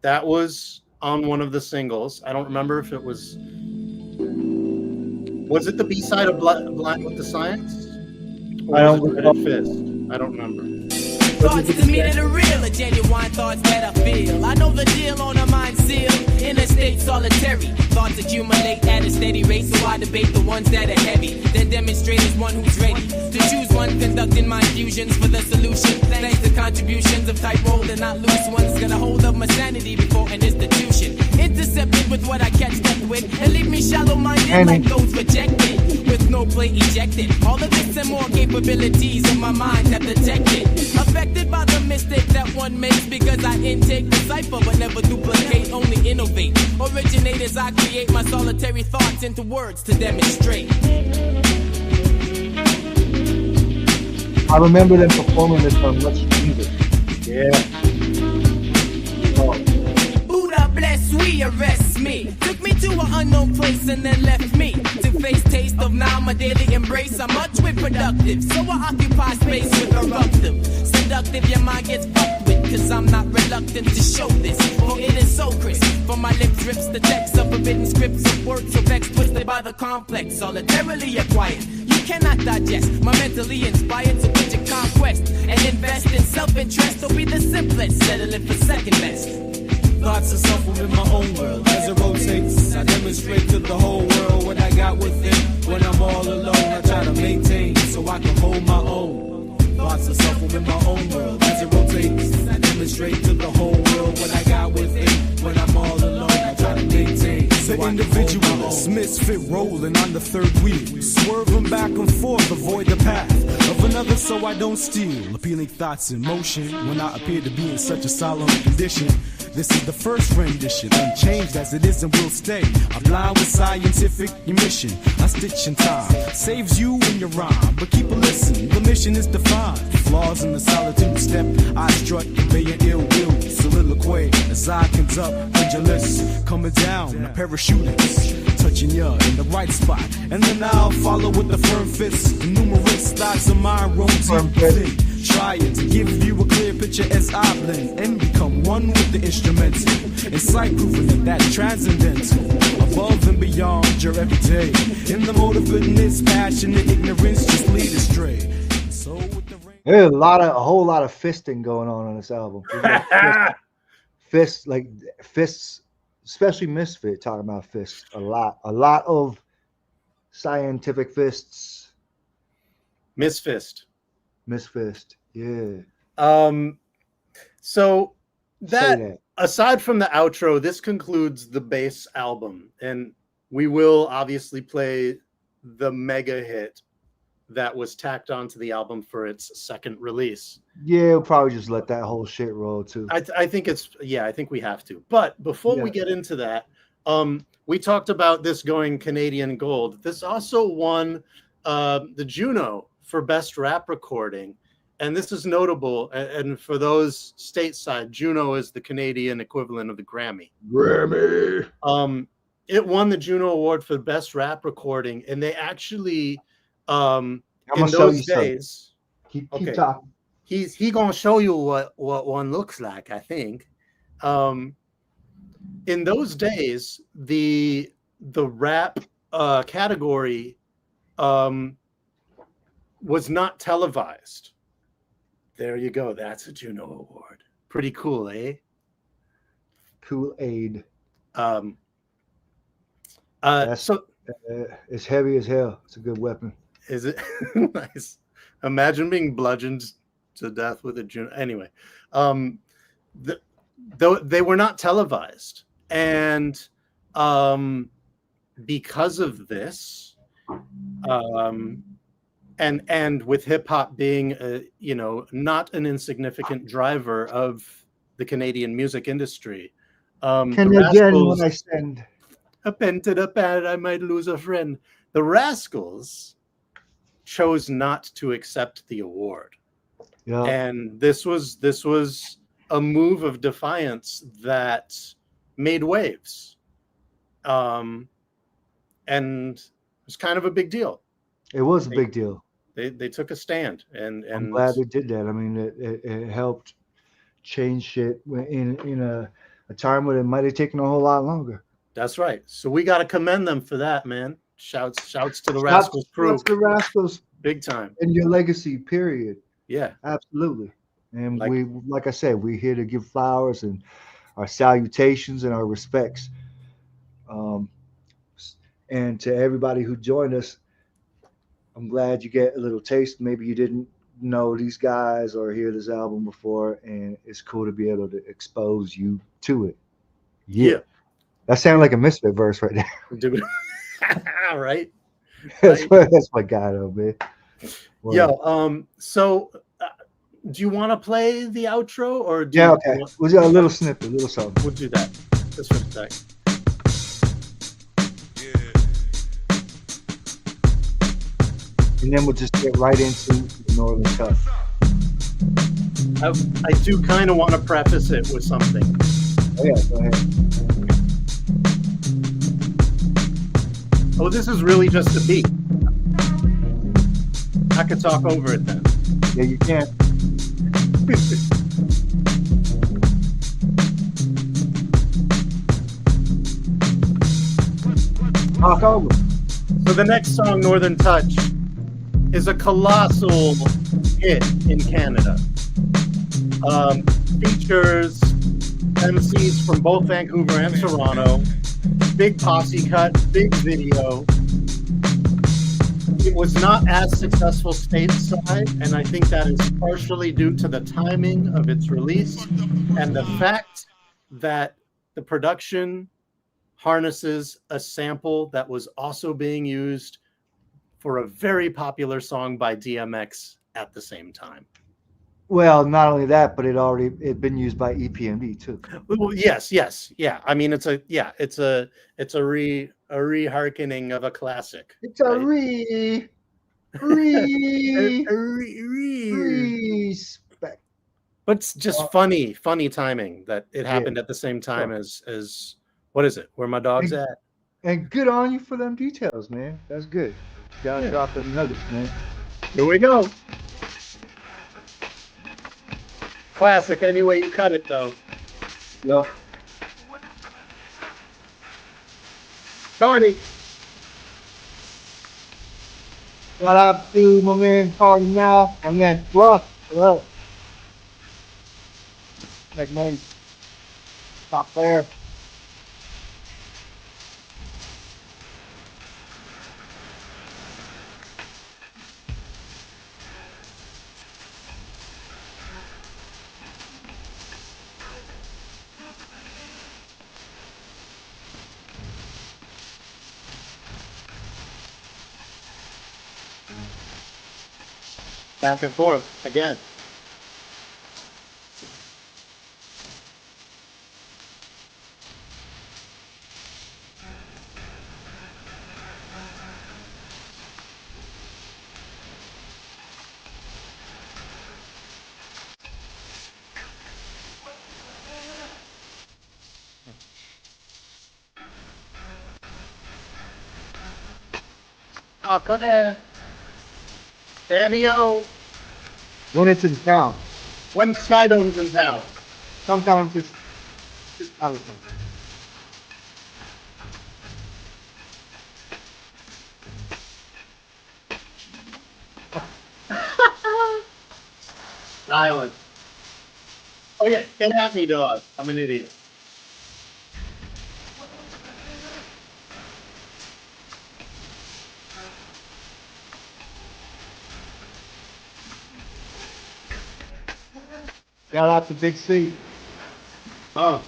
that was on one of the singles. I don't remember if it was it the B-side of Blind with the Science? Or I don't was it Red Fist? I don't remember. Thoughts to me that are real, are genuine thoughts that I feel. I know the deal on a mind seal, in a state solitary. Thoughts accumulate at a steady rate, so I debate the ones that are heavy. Then demonstrate as one who's ready to choose one, conducting mind fusions for the solution. Thanks to contributions of type roll and not loose ones. Gonna hold up my sanity before an institution. Intercepted with what I catch up with, and leave me shallow-minded like those rejected. With no play ejected, all of this and more capabilities in my mind have detected. Affected by the mistake that one makes because I intake the cipher but never duplicate, only innovate. Originate as I create my solitary thoughts into words to demonstrate. I remember them performing this on Much Music. Yeah. Buddha bless, we arrest me. Took me to an unknown place and then left me to face taste of now my daily embrace. I'm much with productive, so I occupy space with eruptive. Seductive, your mind gets fucked with, cause I'm not reluctant to show this. For it is so crisp, from my lips drips the text of forbidden scripts of words so vexed, twisted by the complex, solitarily acquired. You cannot digest my mentally inspired, so get your conquest and invest in self-interest. Or be the simplest, settling for second best. Thoughts of self within my own world. As it rotates, I demonstrate to the whole world what I got within. When I'm all alone, I try to maintain so I can hold my own. Thoughts of self within my own world. As it rotates, I demonstrate to the whole world what I got within. When I'm all alone, I try to maintain. The individualist, misfit rolling on the third wheel, swerving back and forth, avoid the path of another so I don't steal. Appealing thoughts in motion when I appear to be in such a solemn condition. This is the first rendition, unchanged as it is and will stay. I'm blind with scientific emission. I stitch in time, saves you in your rhyme. But keep a listen, the mission is defined. Flaws in the solitude step, I strut, conveying ill will. Soliloquy as I conduct pendulous, coming down a parachutist, touching ya in the right spot. And then I'll follow with the firm fist. Numerous thoughts of mine roam deep. Trying to give you a clear picture as I blend and become one with the instrumental. Insight proving that transcendental, above and beyond your everyday. In the mode of goodness, passion and ignorance just lead astray. So with the there's a whole lot of fisting going on this album. Fists, especially Misfit talking about fists a lot of scientific fists. Misfist, yeah. So that aside from the outro, this concludes the base album, and we will obviously play the mega hit that was tacked onto the album for its second release. Yeah, we'll probably just let that whole shit roll too. I think I think we have to. But before we get into that, we talked about this going Canadian gold. This also won the Juno for Best Rap Recording. And this is notable. And for those stateside, Juno is the Canadian equivalent of the Grammy. It won the Juno Award for Best Rap Recording. And they actually, in those days, keep talking. He's gonna show you what one looks like, I think. In those days, the rap category was not televised. There you go. That's a Juno Award. Pretty cool, eh? Kool-Aid. So It's heavy as hell. It's a good weapon. Is it nice? Imagine being bludgeoned to death with a Juno. Anyway, um, though they were not televised, and because of this, and with hip hop being not an insignificant driver of the Canadian music industry, Can the again when Rascals I send. up into the pad, I might lose a friend. The Rascals chose not to accept the award, Yeah. and this was a move of defiance that made waves, and it was kind of a big deal. It was a big deal. They took a stand, and I'm glad they did that. I mean, it helped change shit in a time when it might have taken a whole lot longer. That's right. So we got to commend them for that, man. Shouts to the Rascals crew. Shouts to the Rascals, big time. And your legacy, period. Yeah, absolutely. And like I said, we're here to give flowers and our salutations and our respects. And to everybody who joined us, I'm glad you get a little taste. Maybe you didn't know these guys or hear this album before, and it's cool to be able to expose you to it. Yeah. That sounded like a Misfit verse right there. Right. That's my guy, though, man. Well, so do you want to play the outro, or okay. We'll do a little snippet, a little something. We'll do that. Just for a sec. And then we'll just get right into the Northern Cut. I do kind of want to preface it with something. Oh, yeah, go ahead. Oh, this is really just a beat. I could talk over it then. Yeah, you can. Talk over. So the next song, Northern Touch, is a colossal hit in Canada. Features MCs from both Vancouver and Toronto. Big posse cut, big video. It was not as successful stateside, and I think that is partially due to the timing of its release and the fact that the production harnesses a sample that was also being used for a very popular song by DMX at the same time. Well, not only that, but it'd been used by EPMD too. Well, yes, yeah. I mean, it's a reharkening of a classic. It's a respect. But it's just funny timing that it happened at the same time as what is it? Where my dog's at? And good on you for them details, man. That's good. Gotta drop them nuggets, man. Here we go. Classic any way you cut it, though. Yeah. Shorty. What up to my man Cardi now? My man Fluff. Hello. Like man. Stop there. Back and forth again. Oh, go there. Danny-O. When it's in town. When Skydome's in town. Sometimes it's other things. Island. Oh yeah, get at me, dog. I'm an idiot. Shout out to Big C. Oh.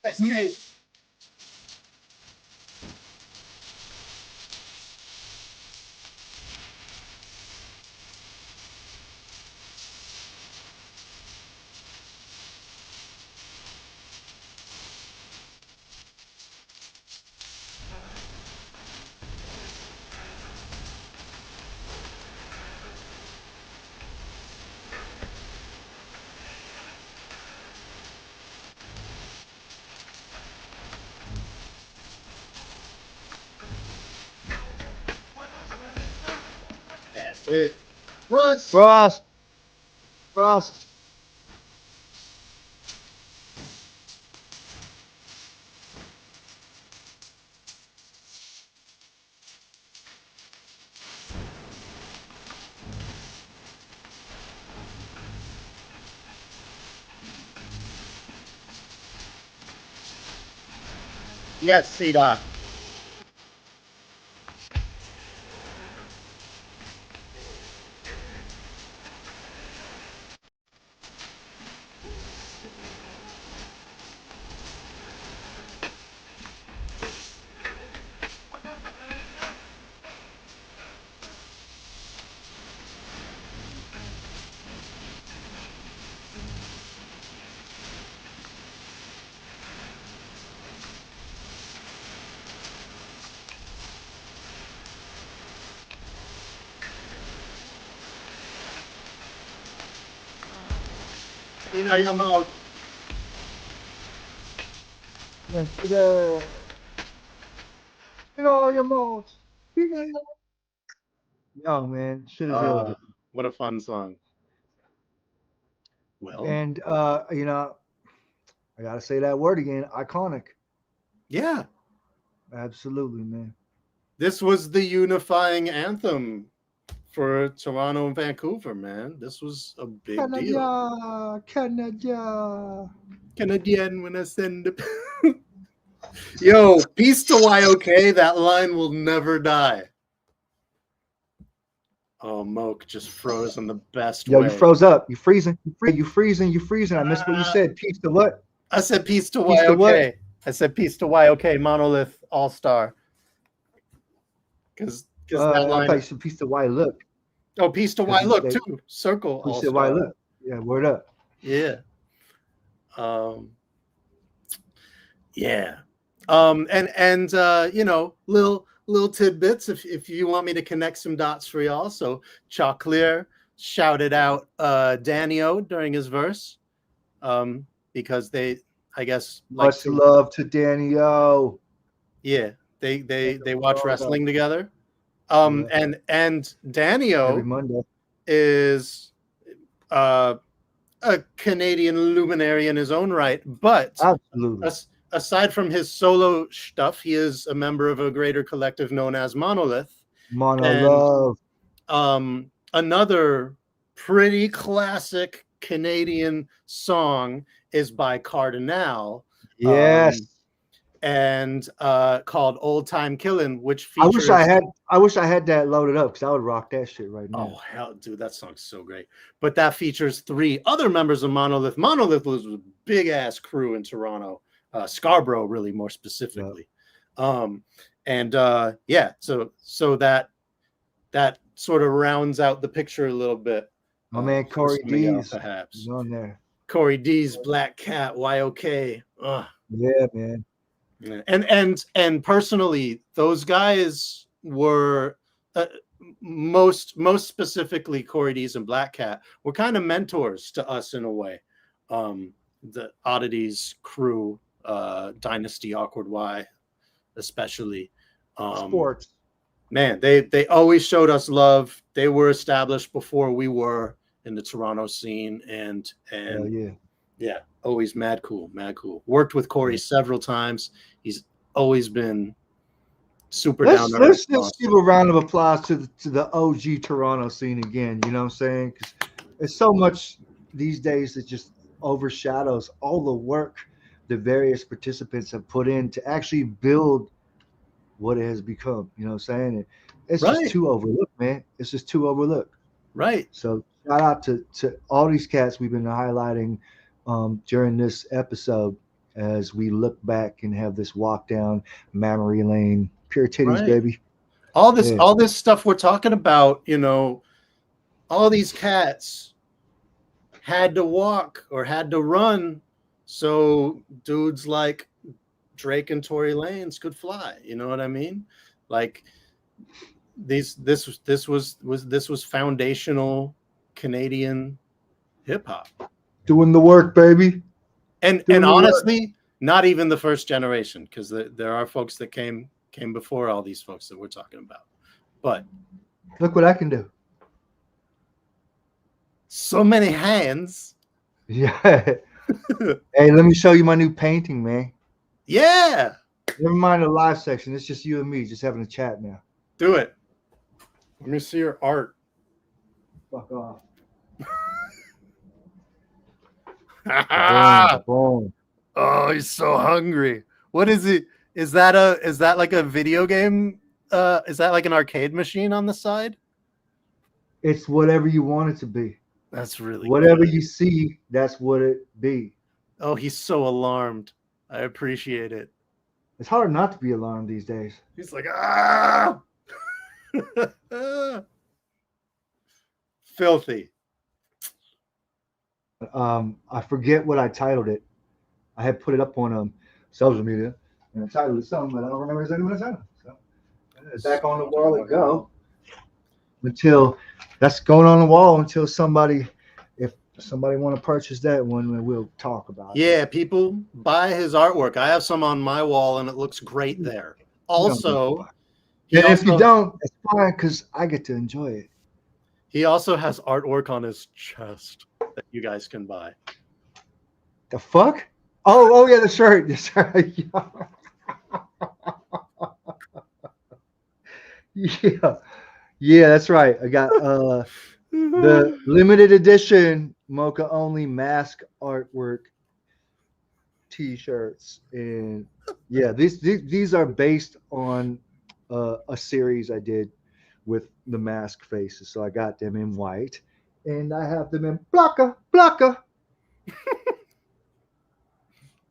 That's it. Russ. Frost. Yes, C-Doc. You know your mouth. You know your mouth. Yo, man, shit is over. What a fun song. Well, And you know, I gotta say that word again. Iconic. yeah, Absolutely, man. this was the unifying anthem for Toronto and Vancouver, man. This was a big deal. Canada. Canadian when I send the Yo, peace to YOK. That line will never die. Oh, Moke just froze in the best Yo, way. you froze up. You freezing. You freezing. I missed what you said. Peace to what? I said peace to Peace to YOK. what? I said peace to YOK, Monolith All Star. Because that I line. thought you said peace to why look. Oh, peace to Y look too. Circle You All said why Star. look. Yeah, word up. Yeah. Yeah. And you know, little tidbits if you want me to connect some dots for y'all. So Chalclear shouted out Danio during his verse. Because they, I guess, like Much love to Danny O. yeah, they watch wrestling together. Yeah. And Danio Every Monday is a Canadian luminary in his own right, but absolutely. Aside from his solo stuff, he is a member of a greater collective known as Monolith. Monolove. And another pretty classic Canadian song is by Cardinal. Yes. And called Old Time Killin', which features I wish I had that loaded up because I would rock that shit right now. Oh hell, dude, that song's so great. But that features 3 other members of Monolith. Monolith was a big ass crew in Toronto, Scarborough, really more specifically. Yeah. So that sort of rounds out the picture a little bit. My man Corey D's perhaps on there. Corey D's Black Cat YOK. Yeah, man. And personally, those guys were most specifically Corey D's and Black Cat were kind of mentors to us in a way. The Oddities crew, Dynasty Awkward Y, especially. Sports. Man, they always showed us love. They were established before we were in the Toronto scene, and yeah, always mad cool. Worked with Corey several times. He's always been super down to Let's just give a round of applause to the OG Toronto scene again. You know what I'm saying? Because it's so much these days that just overshadows all the work the various participants have put in to actually build what it has become. You know what I'm saying? And it's just too overlooked, man. It's just too overlooked. Right. So shout out to all these cats we've been highlighting during this episode as we look back and have this walk down memory lane. Pure titties, baby. All this stuff we're talking about, you know, all these cats had to walk or had to run so dudes like Drake and Tory Lanez could fly. You know what I mean? Like this was foundational Canadian hip hop. Doing the work, baby. And honestly, not even the first generation, because there are folks that came before all these folks that we're talking about. But look what I can do. So many hands. Yeah. Hey, let me show you my new painting, man. Yeah. Never mind the live section. It's just you and me just having a chat now. Do it. Let me see your art. Fuck off. Boom. Oh, he's so hungry. What is it? Is that like a video game? Is that like an arcade machine on the side? It's whatever you want it to be. That's really whatever good. You see, that's what it be. Oh, he's so alarmed. I appreciate it. It's hard not to be alarmed these days. He's like, ah. Filthy. I forget what I titled it. I had put it up on social media and I titled it something, but I don't remember exactly what I titled. So back on the wall it go. Until that's going on the wall until somebody want to purchase that one, we'll talk about it. Yeah, people buy his artwork. I have some on my wall and it looks great there. Also, if you don't, it's fine because I get to enjoy it. He also has artwork on his chest that you guys can buy. The fuck? Oh yeah, the shirt. The shirt. Yeah, that's right. I got the limited edition Mocha only mask artwork T-shirts, and yeah, these are based on a series I did with the mask faces. So I got them in white, and I have them in Blanca.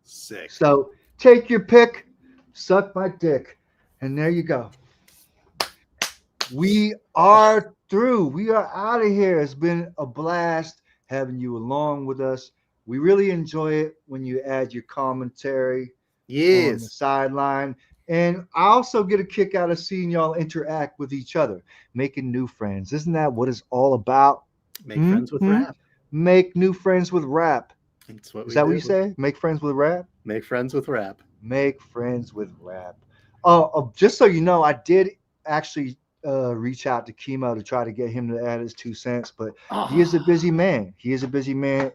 Sick. So take your pick, suck my dick, and there you go. We are through. We are out of here. It's been a blast having you along with us. We really enjoy it when you add your commentary on the sideline. And I also get a kick out of seeing y'all interact with each other, making new friends. Isn't that what it's all about? Make friends with rap. Make new friends with rap. That's what Is that what you say? Make friends with rap? Make friends with rap. Make friends with rap. Oh, just so you know, I did actually reach out to Chemo to try to get him to add his 2 cents, but he is a busy man.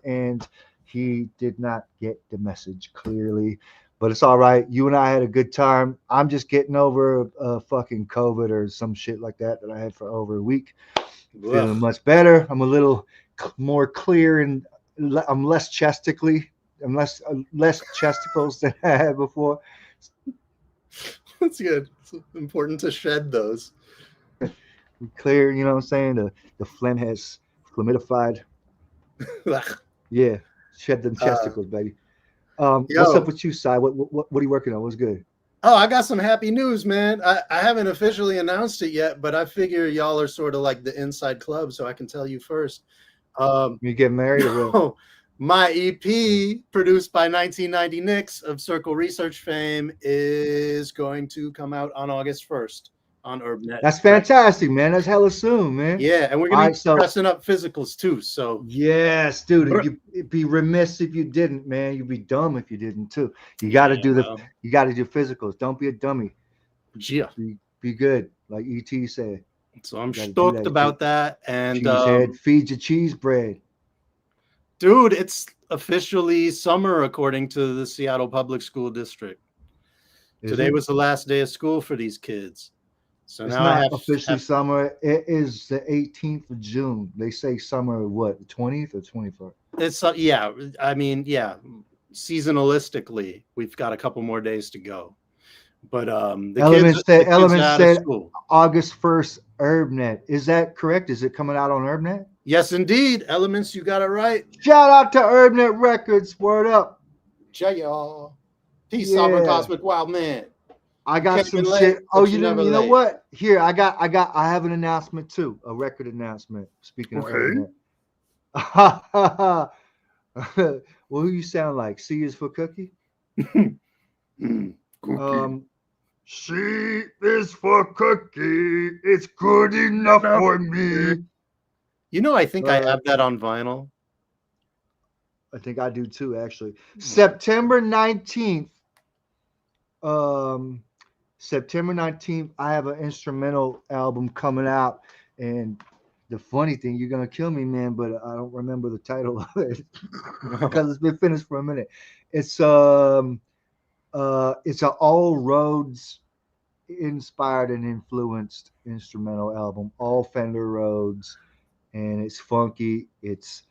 And he did not get the message clearly. But it's all right. You and I had a good time. I'm just getting over fucking COVID or some shit like that I had for over a week. Feeling much better. I'm a little more clear and I'm less chestically. I'm less chesticles than I had before. That's good. It's important to shed those. Clear, you know what I'm saying? The phlegm has phlegmidified. Yeah, shed them chesticles, baby. What's up with you, Si? What are you working on? What's good? Oh, I got some happy news, man. I haven't officially announced it yet, but I figure y'all are sort of like the inside club, so I can tell you first. You get married or what? My EP, produced by 1990 Knicks of Circle Research fame, is going to come out on August 1st on UrbNet. That's fantastic, man. That's hella soon, man. Yeah, and we're going to be pressing up physicals too. So yes, dude. You'd be remiss if you didn't, man. You'd be dumb if you didn't too. You got to do you got to do physicals. Don't be a dummy. Yeah. Be good, like ET said. So I'm stoked about that. And cheesehead, feed your cheese bread. Dude, it's officially summer according to the Seattle Public School District. Today was the last day of school for these kids. So It's now I not have officially summer. It is the 18th of June. They say summer, what, the 20th or 21st? It's yeah. I mean, yeah. Seasonalistically, we've got a couple more days to go. But the kids are out of school. August 1st, HerbNet. Is that correct? Is it coming out on HerbNet? Yes, indeed. Elements, you got it right. Shout out to HerbNet Records. Word up. Y'all. Peace, Sovereign Cosmic Wild Man. I got some shit. Oh, you know what? Here, I have an announcement too. A record announcement. Speaking of HerbNet. Well, who you sound like? C is for Cookie? Cookie. C is for Cookie. It's good enough for me. You know, I think I have that on vinyl. I think I do too, actually. September 19th. September 19th, I have an instrumental album coming out. And the funny thing, you're gonna kill me, man, but I don't remember the title of it because it's been finished for a minute. It's an all Rhodes inspired and influenced instrumental album, all Fender Rhodes, and it's funky. It's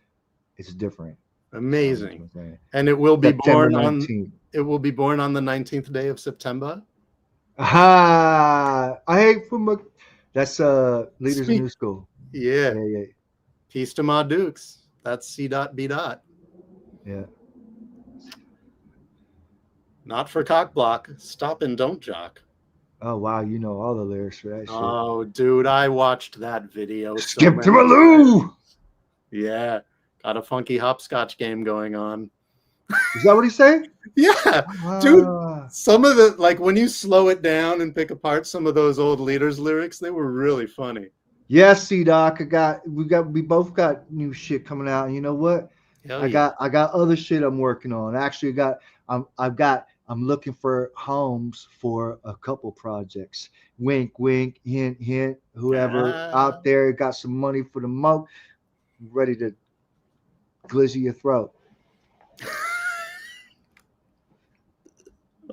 different. Amazing. And it will be born on the 19th day of September. I hate from that's Leaders in New School. Yeah. Peace to my Dukes. That's C.B. Yeah. Not for cock block. Stop and don't jock. Oh wow, you know all the lyrics for that shit. Oh, dude, I watched that video. Skip to a loo. Yeah, got a funky hopscotch game going on. Is that what he's saying? Yeah, dude. Some of the, like, when you slow it down and pick apart some of those old Leaders lyrics, they were really funny. Yes, C-Doc. We both got new shit coming out. And you know what? I got other shit I'm working on. Actually, I'm looking for homes for a couple projects. Wink, wink, hint, hint. Whoever out there got some money for the moat, ready to glizzy your throat.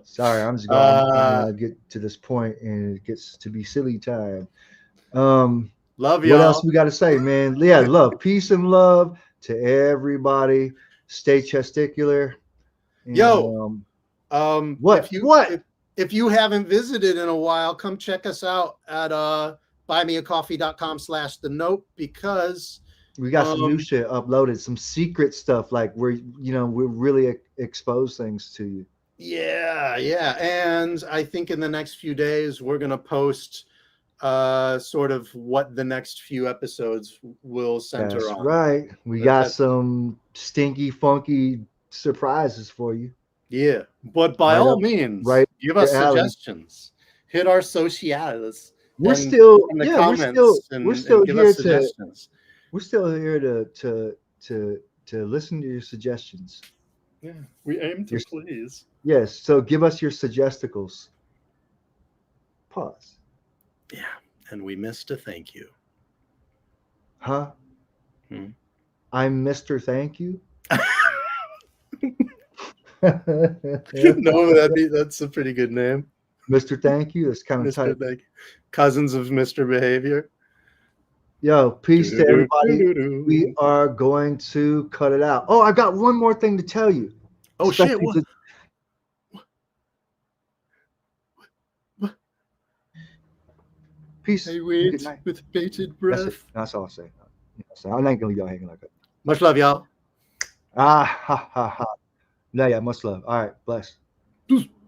Sorry, I'm just going to get to this point, and it gets to be silly time. Love you. What else we got to say, man? Yeah, love, peace, and love to everybody. Stay chesticular. And, if you haven't visited in a while, come check us out at buymeacoffee.com/thenote, because we got some new shit uploaded, some secret stuff, like we really expose things to you. Yeah. And I think in the next few days we're gonna post sort of what the next few episodes will center on. Right. We got some stinky, funky surprises for you. Yeah, but by all means, give us suggestions. Hit our socials. We're still here to listen to your suggestions. Yeah, we aim to please. Yes, so give us your suggesticals. Pause. Yeah, and we missed a thank you. Huh? I'm Mr. Thank You. No, that's a pretty good name. Mr. Thank You. That's kind of tight. Cousins of Mr. Behavior. Yo, peace to everybody. We are going to cut it out. Oh, I got one more thing to tell you. Oh, shit. What? Peace. I wait with bated breath. That's all I'll say. I'm not going to leave y'all hanging like that. Much love, y'all. Ha, ha, ha. Yeah, much love. All right, bless.